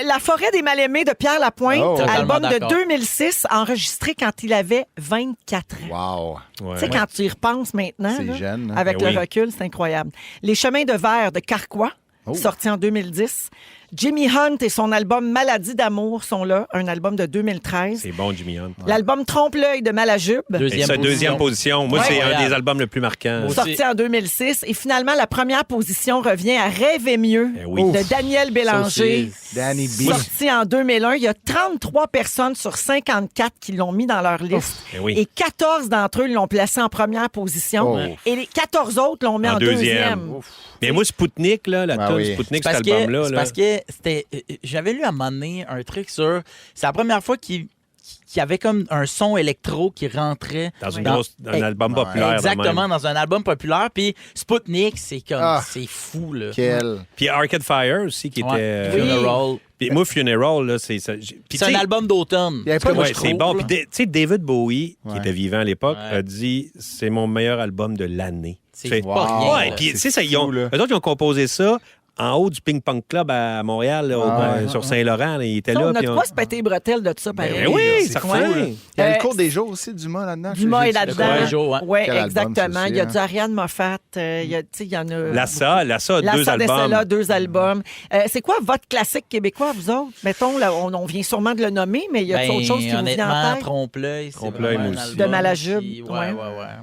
La forêt des mal-aimés de Pierre Lapointe, Oh. album Totalement de d'accord. 2006, enregistré quand il avait 24 ans. Wow. Ouais. Tu sais, quand tu y repenses maintenant, C'est là, jeune, hein? avec Ben le oui. recul, c'est incroyable. Les chemins de verre de Carquois, sorti en 2010. Jimmy Hunt et son album Maladie d'amour sont là, un album de 2013. C'est bon, Jimmy Hunt. L'album Trompe-l'œil de Malajube, Et sa deuxième position. Moi, Ouais. c'est un Incroyable. des albums les plus marquants. Moi aussi. sorti en 2006. Et finalement, la première position revient à Rêver mieux Eh oui. de Daniel Bélanger. Danny B. Sorti en 2001, il y a 33 personnes sur 54 qui l'ont mis dans leur liste. Eh oui. Et 14 d'entre eux l'ont placé en première position. Oh. Et les 14 autres l'ont mis en deuxième. Mais moi, Spoutnik, là, la Ben tune oui. Spoutnik, C'est cet parce que, album-là. c'est là. parce que c'était. J'avais lu à un moment donné un truc sur. C'est la première fois qu'il y avait comme un son électro qui rentrait Dans un album Ouais. populaire. de Exactement, même. dans un album populaire. Puis Spoutnik, c'est comme. Ah. C'est fou, là. Quel. Puis Arcade Fire aussi, qui Ouais. était. Funeral. Puis moi, Funeral, là, c'est ça. Puis C'est tu un sais, album d'automne. Il y avait pas C'est ce que moi, Ouais, je c'est trouve, bon. là. Puis tu sais, David Bowie, qui Ouais. était vivant à l'époque, Ouais. a dit c'est mon meilleur album de l'année. C'est Fait- pas rien. Ouais, là. puis tu sais, C'est eux fou, là. autres, ils ont composé ça en haut du Ping Pong Club à Montréal, là, ouais. sur Saint-Laurent. Là, ils étaient Ça, là. on a puis de quoi se péter les bretelles de ça, pareil. Ben oui, C'est ça fou, refait. là. Il y a Euh, le cours des jours aussi, Dumas là-dedans. Dumas est J'ai- là-dedans. Ouais, Joe, hein. Oui, Quel album, exactement. ça aussi, Il y a hein. du Ariane Moffat. Il y a, tu sais, il y en a... La Ça, deux La albums. Dessela, 2 albums. C'est quoi votre classique québécois, vous autres? Mettons, là, on vient sûrement de le nommer, mais il y a autre chose qui vous vient honnêtement, en tête? Trompe-l'œil, c'est Trompe-l'œil, vraiment moi un aussi. album De Malajube, qui- ouais. Ouais.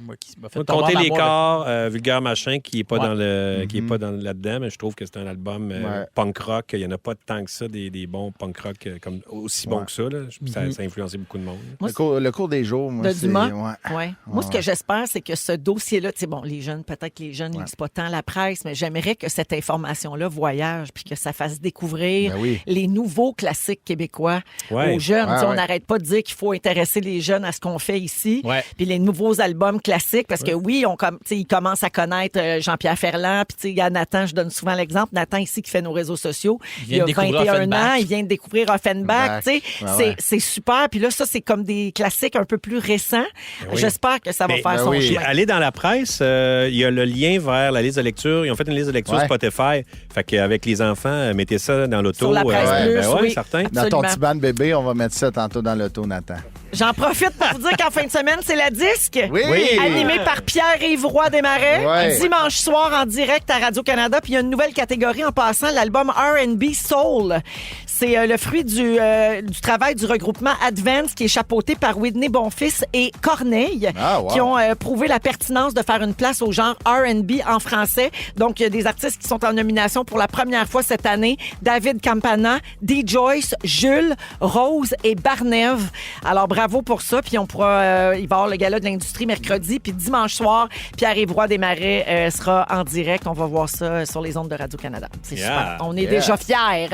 Moi qui m'a fait Moi, tomber Compter en les amour corps, Vulgaire Machin, qui est pas Ouais. dans le, qui est pas dans là-dedans, mais je trouve que c'est un album Ouais. punk rock. Il n'y en a pas tant que ça, des bons punk rock comme aussi bons Ouais. que ça. Là. Ça a influencé beaucoup de monde. Moi, Le cours des jours, moi, de c'est... Dumas? Ouais. Ouais. Moi, ce que j'espère, c'est que ce dossier-là, tu sais, bon, les jeunes, peut-être que les jeunes ne lisent pas tant la presse, mais j'aimerais que cette information-là voyage puis que ça fasse découvrir Ben oui. les nouveaux classiques québécois Ouais. aux jeunes. Ouais, Tu sais, On ouais. n'arrête pas de dire qu'il faut intéresser les jeunes à ce qu'on fait ici. Ouais. Puis les nouveaux albums classiques, parce que oui, tu sais, ils commencent à connaître Jean-Pierre Ferland. Puis tu sais, il y a Nathan, je donne souvent l'exemple. Nathan ici qui fait nos réseaux sociaux. Il vient de Il a découvrir 21 Offenbach. ans, il vient de découvrir Offenbach. Tu sais, Ouais. c'est super. Puis là, ça, c'est comme des classiques un peu plus récents. oui. J'espère que ça va Mais- faire ben son oui. chemin. Allez dans la presse, il y a le lien vers la liste de lecture. Ils ont fait une liste de lecture Ouais. Spotify. Fait qu'avec les enfants, mettez ça dans l'auto. Sur la presse plus, ben ouais, oui. certain. Dans ton Absolument. petit banc de bébé, on va mettre ça tantôt dans l'auto, Nathan. J'en profite pour vous dire qu'en fin de semaine, c'est la disque. Oui. Animé par Pierre-Yves Roy Desmarais. Ouais. Dimanche soir en direct à Radio-Canada. Puis il y a une nouvelle catégorie en passant, l'album R&B Soul. C'est le fruit du travail du regroupement Advance qui est chapeauté par Whitney Bonfils et Corneille Ah, wow. qui ont prouvé la pertinence de faire une place au genre R&B en français. Donc, il y a des artistes qui sont en nomination pour la première fois cette année. David Campana, D. Joyce, Jules, Rose et Barnève. Alors, bravo pour ça. Puis, il va y avoir le gala de l'industrie mercredi. Puis, dimanche soir, Pierre-Yves Roy Desmarais sera en direct. On va voir ça sur les ondes de Radio-Canada. C'est Yeah. super. On est déjà fiers.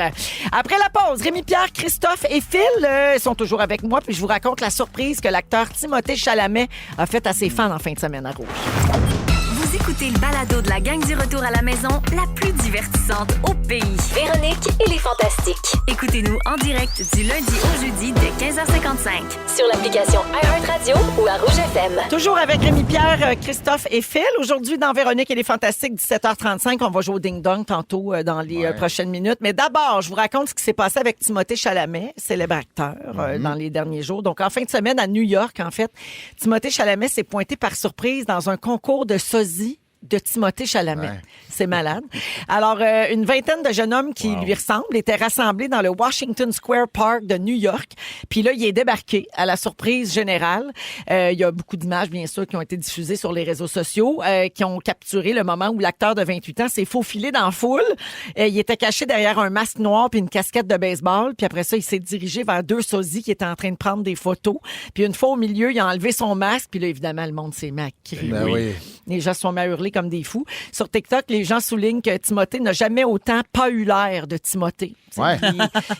Après la pause, Rémi-Pierre, Christophe et Phil sont toujours avec moi. Puis, je vous raconte la surprise que l'acteur Timothée Chalamet a faite à ses fans en fin de semaine à Rouge. Vous écoutez le balado de la gang du retour à la maison, la plus divertissante au pays. Véronique et les Fantastiques. Écoutez-nous en direct du lundi au jeudi dès 15h55. Sur l'application iHeartRadio ou à Rouge FM. Toujours avec Rémi-Pierre, Christophe et Phil. Aujourd'hui, dans Véronique et les Fantastiques, 17h35, on va jouer au ding-dong tantôt dans les prochaines minutes. Mais d'abord, je vous raconte ce qui s'est passé avec Timothée Chalamet, célèbre acteur dans les derniers jours. Donc, en fin de semaine, à New York, en fait, Timothée Chalamet s'est pointé par surprise dans un concours de sosie de Timothée Chalamet. Ouais. C'est malade. Alors, une vingtaine de jeunes hommes qui lui ressemblent étaient rassemblés dans le Washington Square Park de New York. Puis là, il est débarqué à la surprise générale. Il y a beaucoup d'images, bien sûr, qui ont été diffusées sur les réseaux sociaux, qui ont capturé le moment où l'acteur de 28 ans s'est faufilé dans la foule. Il était caché derrière un masque noir puis une casquette de baseball. Puis après ça, il s'est dirigé vers deux sosies qui étaient en train de prendre des photos. Puis une fois au milieu, il a enlevé son masque. Puis là, évidemment, le monde s'est mis à crier. Ben oui. Les gens se sont mis à hurler comme des fous. Sur TikTok, les gens soulignent que Timothée n'a jamais autant pas eu l'air de Timothée. Ouais.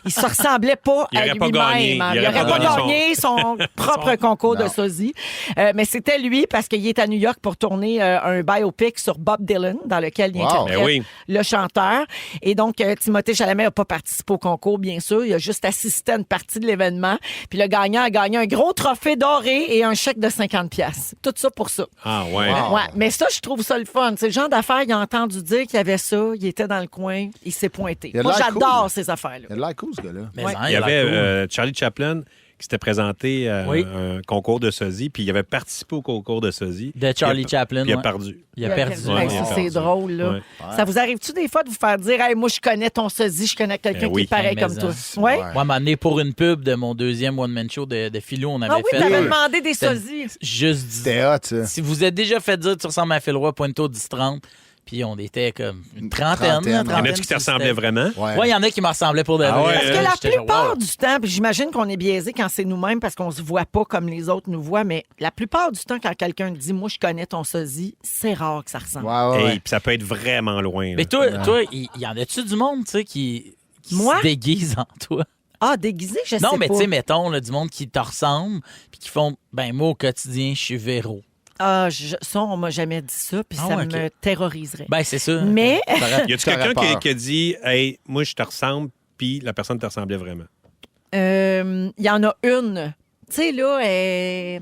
Il se ressemblait pas Il à aurait pas gagné. lui-même. hein. Il Il aurait n'aurait pas pas gagné gagné son propre concours de sosie. Mais c'était lui parce qu'il est à New York pour tourner un biopic sur Bob Dylan dans lequel il Wow. interprète Ben oui. le chanteur. Et donc, Timothée Chalamet n'a pas participé au concours, bien sûr. Il a juste assisté à une partie de l'événement. Puis le gagnant a gagné un gros trophée doré et un chèque de 50$. Tout ça pour ça. Ah, ouais. Wow. Ouais, mais ça, je trouve ça le fun. C'est le genre d'affaires, il a entendu dire qu'il y avait ça, il était dans le coin, il s'est pointé. Il a Moi, l'air j'adore cool. ces affaires-là. Il a l'air cool, ce gars-là. Mais Ouais. hein, Il y a avait l'air cool. Charlie Chaplin qui s'était présenté à Oui. un concours de sosie, puis il avait participé au concours de sosie. De Charlie Puis il a- Chaplin, Puis il a ouais. perdu. Il a perdu. Ouais, Hey, il a ça, perdu. c'est drôle, là. Ouais. Ça vous arrive-tu des fois de vous faire dire, hey, moi, je connais ton sosie, je connais quelqu'un Ben oui. qui est pareil Mais comme ça. toi? Ouais. Ouais. Moi, m'amener pour une pub de mon deuxième one-man show de Philo, on avait Ah oui, fait. t'avais demandé des C'était sosies. Juste dit. C'était hot, ça. Si vous êtes déjà fait dire tu ressembles à Phil Roy, pointe-toi 10-30, puis on était comme une trentaine. trentaine. là, Il y en a-tu qui te ressemblaient vraiment? Ouais, il y en a qui me ressemblaient pour de Ah vrai. ouais, Parce que la J'étais genre, plupart wow. du temps, puis j'imagine qu'on est biaisé quand c'est nous-mêmes parce qu'on se voit pas comme les autres nous voient, mais la plupart du temps, quand quelqu'un dit, moi, je connais ton sosie, c'est rare que ça ressemble. Ouais, ouais, Hey, ouais. puis ça peut être vraiment loin. là. Mais toi, il y en a-tu du monde, tu sais, qui Moi? se déguise en toi? Ah, déguisé, je sais Non, pas. mais tu sais, mettons, là, du monde qui te ressemble, puis qui font, ben moi, au quotidien, je suis Véro. Ah, ça, on m'a jamais dit ça, puis Ah ça ouais, ok. me terroriserait. Ben, c'est ça. Mais- Y a-tu quelqu'un qui a dit, hey, moi, je te ressemble, puis la personne te ressemblait vraiment? Il y en a une. Tu sais, là,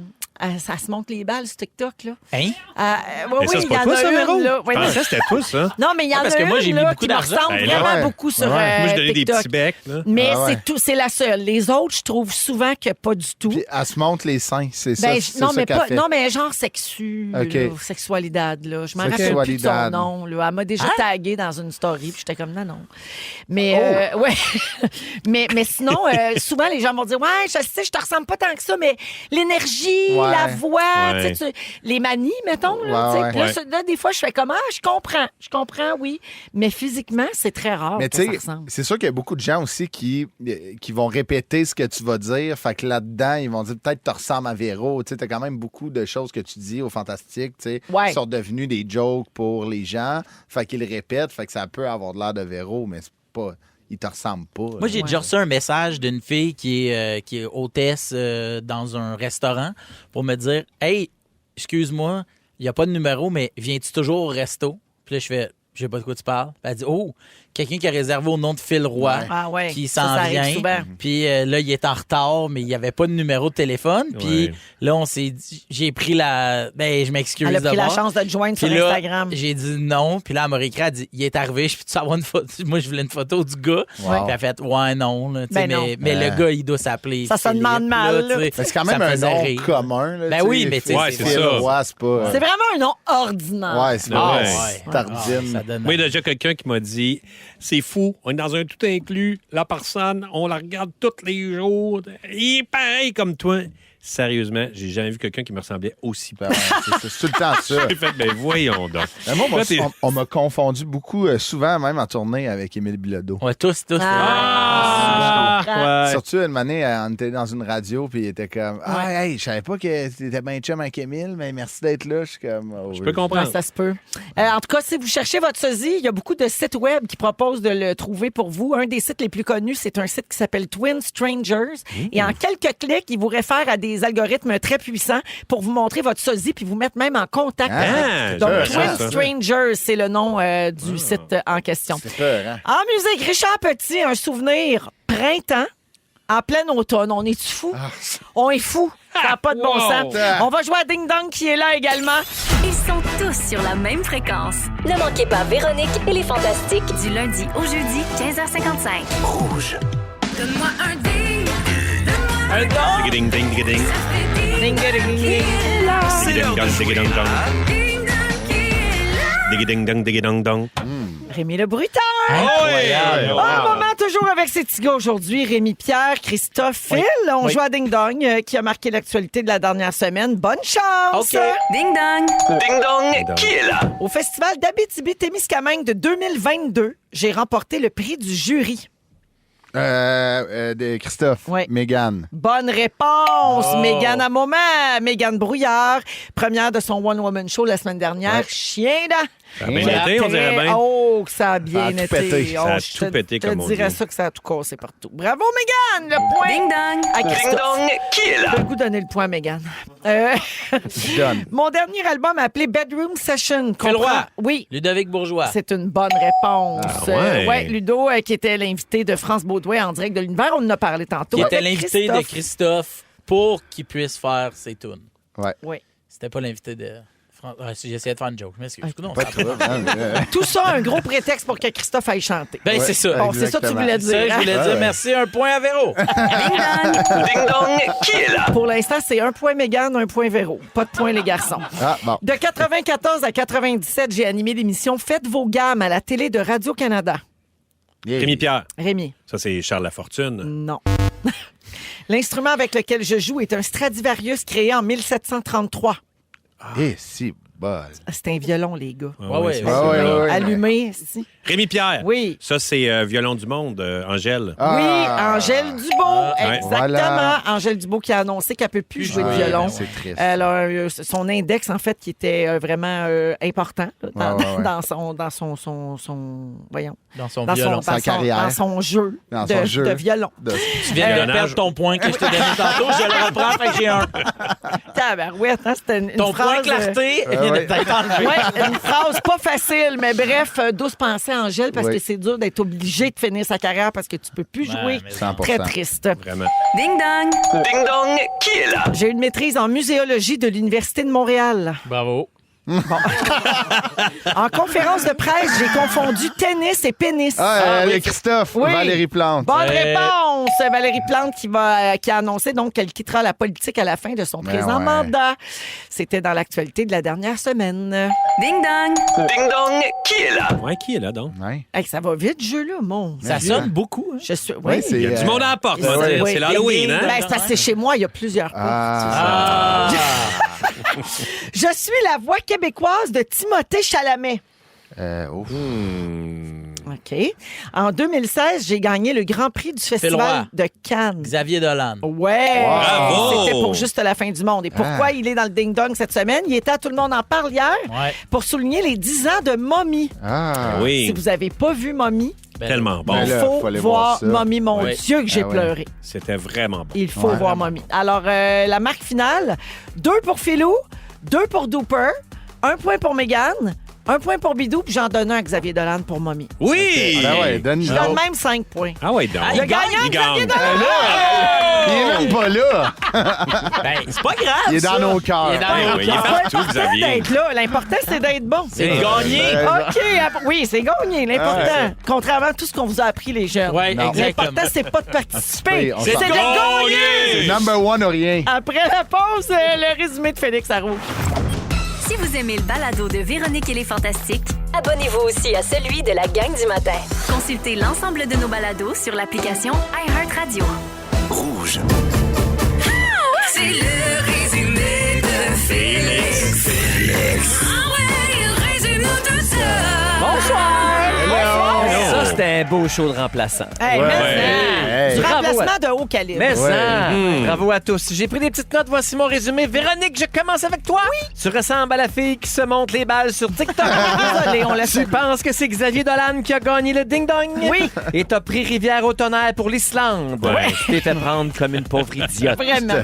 ça se monte les balles sur TikTok, là. Hein? Ouais, Mais ça, oui, c'est il y pas en toi, a ça, une, Véro? là. Je Ouais, non. pensais que c'était toi, ça. Non, mais il y en parce a que moi, une j'ai mis là, beaucoup qui me d'argent. ressemble Ben, vraiment ouais. beaucoup sur Ouais. Moi, je donnais des TikTok. petits becs. Là. Mais Ah ouais. c'est tout, c'est la seule. Les autres, je trouve souvent que pas du tout. Puis elle se montre les seins, c'est ça. Ben, c'est non, ça mais qu'elle pas, fait. non, mais genre sexu, OK. là, sexualidad, là. Je m'en rappelle plus de son Sexualidad. nom, là. Elle m'a déjà tagué dans une story, puis j'étais comme, non. Mais, Oh! ouais. mais sinon, souvent, les gens vont dire, ouais, je sais, je te ressemble pas tant que ça, mais l'énergie, Ouais, Ouais. la voix, Ouais. tu sais, les manies, mettons. Là, tu sais. Ouais, Puis là, ouais. là, des fois, je fais comme, je comprends, oui. Mais physiquement, c'est très rare Mais que tu ça sais, ressemble. c'est sûr qu'il y a beaucoup de gens aussi qui vont répéter ce que tu vas dire. Fait que là-dedans, ils vont dire peut-être tu ressembles à Véro. Tu sais, t'as quand même beaucoup de choses que tu dis au Fantastique, tu sais, Ouais. qui sont devenues des jokes pour les gens. Fait qu'ils le répètent. Fait que ça peut avoir de l'air de Véro, mais c'est pas. Il te ressemble pas. Moi, j'ai déjà reçu un message d'une fille qui est hôtesse dans un restaurant pour me dire « Hey, excuse-moi, il n'y a pas de numéro, mais viens-tu toujours au resto? » Puis là, je fais « Je sais pas de quoi tu parles. » Elle dit « Oh, quelqu'un qui a réservé au nom de Phil Roy, Ah ouais. qui Ça s'en arrive vient. souvent. Puis là, il est en retard, mais il n'y avait pas de numéro de téléphone. Puis Ouais. là, on s'est dit, j'ai pris la... Ben, je m'excuse Elle a pris la d'abord. chance de te joindre sur Puis là, Instagram. j'ai dit non. Puis là, elle m'a réécrit, elle dit, il est arrivé, je peux-tu avoir une photo? Moi, je voulais une photo du gars. Wow. Puis elle a fait, ouais, non. Là, tu sais, Ben non. mais le gars, il doit s'appeler. Ça se Philippe, demande mal, là, là. tu sais. Mais c'est quand Ça même me un faisait nom rire. commun. Là, Ben tu sais. oui, mais tu sais, Ouais, c'est c'est Phil ça. Roy, c'est pas. C'est vraiment un nom ordinaire. Ouais, c'est Ah, pas. ouais. Tardine. Ça donne- Moi, il y a déjà quelqu'un qui m'a dit c'est fou, on est dans un tout inclus, la personne, on la regarde tous les jours, il est pareil comme toi. Sérieusement, j'ai jamais vu quelqu'un qui me ressemblait aussi Ben peu. ouais, c'est tout le temps ça. J'ai fait, ben voyons donc. Ben moi, Là, t'es- on m'a confondu beaucoup, souvent même en tournée avec Émile Bilodeau. Ouais, tous. Ah, je comprends. ouais. Surtout une année, on était dans une radio, puis il était comme hey, je savais pas que t'étais bien chum avec Émile, mais merci d'être là. Je suis comme. Oh, Je oui. peux comprendre. Ouais, ça se peut. En tout cas, si vous cherchez votre sosie, il y a beaucoup de sites web qui proposent de le trouver pour vous. Un des sites les plus connus, c'est un site qui s'appelle Twin Strangers. Et en quelques clics, il vous réfère à des algorithmes très puissants pour vous montrer votre sosie puis vous mettre même en contact. Ah, Donc, ça, Twin ça. Strangers, c'est le nom du site en question. C'est peur, hein? En musique, Richard Petit, un souvenir printemps. En plein automne, on est-tu fou? On est fou. Ça n'a pas de bon Wow. sens. On va jouer à Ding Dong qui est là également. Ils sont tous sur la même fréquence. Ne manquez pas Véronique et les Fantastiques. Du lundi au jeudi, 15h55. Rouge. Donne-moi un ding. Ding, ding, ding, ding. Ding, ding, ding, ding. C'est l'heure de jouer à... Ding, ding, dong, ding, dong, dong. Rémi le Brutal. Incroyable. Un moment toujours avec ces petits gars aujourd'hui. Rémi Pierre, Christophe, Phil. On Oui. joue à Ding Dong qui a marqué l'actualité de la dernière semaine. Bonne chance! OK. Ding dong. Ding dong, qui est là? Au Festival d'Abitibi-Témiscamingue de 2022, j'ai remporté le prix du jury. De Christophe, Ouais. Mégane. Bonne réponse, Oh. Mégane à moment. Mégane Brouillard, première de son One Woman Show la semaine dernière. Ouais. Chien dent. Ça a bien été, on dirait bien. Oh, que ça a bien Ça a tout été. pété. Oh, Ça a je tout pété, te comme on dirais dit. ça que ça a tout cassé partout. Bravo, Mégane! Le point Ding dong. à Ding Christophe. dong, qui est là? J'ai le goût de donner le point à Mégane. Je donne. Mon dernier album appelé Bedroom Session. Phil comprend- Roy. Oui. Ludovic Bourgeois. C'est une bonne réponse. Ah ouais. Ouais, Ludo, qui était l'invité de France Baudouin en direct de l'univers, on en a parlé tantôt. Qui était avec l'invité de Christophe. Christophe pour qu'il puisse faire ses tunes. Ouais. Oui. C'était pas l'invité de... Si j'essayais de faire une joke, je m'excuse. Non, Pas ça- trop, hein, Tout ça, un gros prétexte pour que Christophe aille chanter. Ben, Ouais. c'est ça. Bon, c'est ça que tu exactement. voulais Ça, dire. je hein? voulais dire merci, un point à Véro. Ding dong. Ding dong, qui est là? Pour l'instant, c'est un point Mégane, un point Véro. Pas de point les garçons. Ah, bon. De 94 à 97, j'ai animé l'émission Faites vos gammes à la télé de Radio-Canada. Rémi Pierre. Rémi, Ça, c'est Charles Lafortune. non. L'instrument avec lequel je joue est un Stradivarius créé en 1733. Eh, si, bol. C'est un violon, les gars. Ouais, ouais. c'est Ouais, ça. ouais, ouais. Allumé, si. Rémi Pierre. Oui. Ça, c'est Violon du Monde, Angèle. Oui, Angèle Dubois, ouais. exactement. Voilà. Angèle Dubois qui a annoncé qu'elle ne peut plus jouer de Ouais, violon. C'est triste. Elle a son index, en fait, qui était vraiment important là, Ouais, ouais, ouais. dans son voyons, Dans son dans violon. Sa carrière. dans son jeu, Dans de, son jeu. de violon. Tu viens de Donnage. perdre ton point que je t'ai donné tantôt. Je le reprends, fait que j'ai un. Tabarouette, hein, c'était une Ton phrase... point clarté vient ouais. de t'être enlevé. Ouais, une phrase pas facile, mais bref, douce pensée, Angèle, parce Oui. que c'est dur d'être obligé de finir sa carrière parce que tu peux plus Ouais, jouer. mais 100%. Très triste. Vraiment. Ding dong. Ding dong, qui est là? J'ai une maîtrise en muséologie de l'Université de Montréal. Bravo. En conférence de presse, j'ai confondu tennis et pénis. Christophe, Oui. Valérie Plante. Bonne réponse! Valérie Plante qui a annoncé donc qu'elle quittera la politique à la fin de son présent mandat. C'était dans l'actualité de la dernière semaine. Ding dong! Ding dong, qui est là? Ouais, qui est là, donc? Ouais. Hey, ça va vite, ce jeu-là, mon. Ça sonne beaucoup. Hein? Je suis... Ouais, c'est, Il y a du monde à la porte, on va dire. Oui. C'est l'Halloween, hein? Ben, c'est parce que c'est chez moi, il y a plusieurs portes. Ah. Je suis la voix québécoise de Timothée Chalamet. OK. En 2016, j'ai gagné le Grand Prix du Roy. Festival de Cannes. Xavier Dolan. Ouais! Bravo! C'était pour juste la fin du monde. Et pourquoi il est dans le ding-dong cette semaine? Il était à Tout le monde en parle hier pour souligner les 10 ans de Mommy. Oui. Si vous n'avez pas vu Mommy, Tellement bon. il là, faut faut aller voir voir ça. Mommy. Mon Oui. Dieu que j'ai pleuré. C'était vraiment bon. Il faut voir Mommy. Alors, la marque finale, 2 pour Philou, 2 pour Dooper, 1 point pour Mégane, 1 point pour Bidou, puis j'en donne un à Xavier Dolan pour Mommy. Oui! Ah ouais, donne Je donne même 5 points. Ah ouais, donc. Le gagnant, Xavier Dolan! Il est même pas là. Ben, c'est pas grave. Il est dans ça. nos cœurs. Il est dans Ben nos oui, cœurs. il est partout, L'important, Xavier. c'est d'être là. L'important, c'est d'être bon. C'est de gagner. OK. Oui, c'est gagné, l'important. Contrairement à tout ce qu'on vous a appris, les jeunes. Ouais, Non. exactement. L'important, c'est pas de participer. Oui, on C'est s'en- de gagner! C'est number one ou rien. Après la pause, le résumé de Félix Arroux. Si vous aimez le balado de Véronique et les Fantastiques, Abonnez-vous aussi à celui de la gang du matin. consultez l'ensemble de nos balados sur l'application iHeartRadio. Rouge. C'est le résumé de Félix. Ah ouais, résume-nous tout ça. Ça, c'était un beau show de remplaçant. Hey, Ouais. mais du Bravo remplacement de haut calibre. Mais ça, Mm. bravo à tous. J'ai pris des petites notes, voici mon résumé. Véronique, je commence avec toi. Oui. Tu ressembles à la fille qui se monte les balles sur TikTok. Désolé, on l'a Tu penses que c'est Xavier Dolan qui a gagné le ding-dong? Oui. Et t'as pris Rivière au tonnerre pour l'Islande. Ouais. Tu t'es fait prendre comme une pauvre idiote. Vraiment.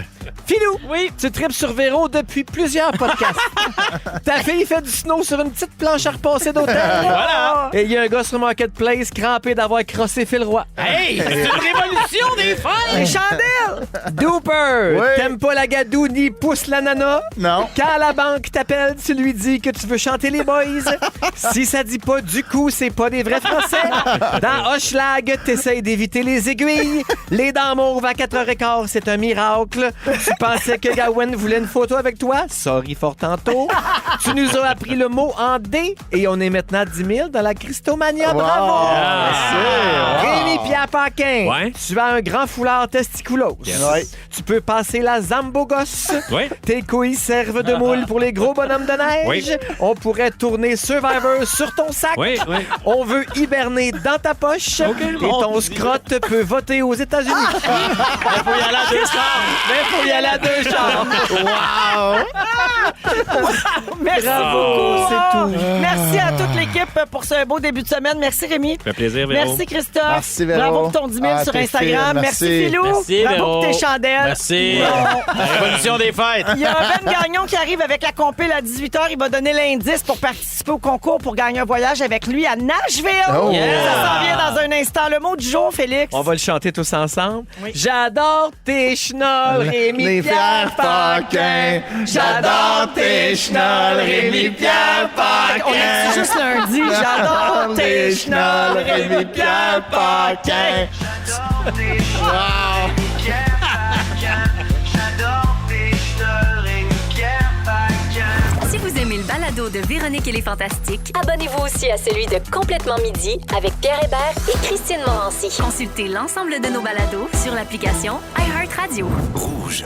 Philou, oui, tu tripes sur Véro depuis plusieurs podcasts. Ta fille fait du snow sur une petite planche à repasser d'hôtel. Voilà. Et il y a un gars sur Marketplace crampé d'avoir crossé Phil Roy. Hey, c'est une révolution des fêtes! Les chandelles! Dooper, Oui. t'aimes pas la gadoue ni pousse la nana? Non. Quand la banque t'appelle, tu lui dis que tu veux chanter les boys. Si ça dit pas du coup, c'est pas des vrais Français. Dans Hochelag, t'essayes d'éviter les aiguilles. Les dents mauves à 4h15, c'est un miracle. Tu pensais que Gawain voulait une photo avec toi? Sorry fort tantôt. Tu nous as appris le mot en D et on est maintenant 10 000 dans la Christomania. Bravo! Rémi-Pierre Paquin, Ouais. tu as un grand foulard testiculos. Ouais. Tu peux passer la zambogos. Oui. Tes couilles servent de moule pour les gros bonhommes de neige. Oui. On pourrait tourner Survivor sur ton sac. Oui, oui. On veut hiberner dans ta poche. Et ton scrotte peut voter aux États-Unis. Faut y aller à deux chars. Mais faut y aller à deux chars. Merci Bravo, beaucoup. c'est tout. Merci à toute l'équipe pour ce beau début de semaine. Merci Rémi. Ça fait plaisir, Véro. Merci Christophe. Merci, Véro. Bravo pour ton 10 000 Ah, sur t'es Instagram. fine, Merci merci. Philou. Merci, Bravo Véro. pour tes chandelles. Merci. Bon. La révolution des fêtes. Il y a Ben Gagnon qui arrive avec la compile à 18h. Il va donner l'indice pour participer au concours pour gagner un voyage avec lui à Nashville. Oh. Ça s'en vient dans un instant. Le mot du jour, Félix. On va le chanter tous ensemble. J'adore tes chenolles, Rémi-Pierre Paquin. J'adore tes chenolles, Rémi-Pierre On est juste lundi. J'adore tes chenolles, Rémi-Pierre Paquin. J'adore tes Rémi-Pierre Paquin. J'adore tes Rémi-Pierre Paquin. Si vous aimez le balado de Véronique et les Fantastiques, Abonnez-vous aussi à celui de Complètement Midi avec Pierre Hébert et Christine Morancy. consultez l'ensemble de nos balados sur l'application iHeartRadio. Rouge.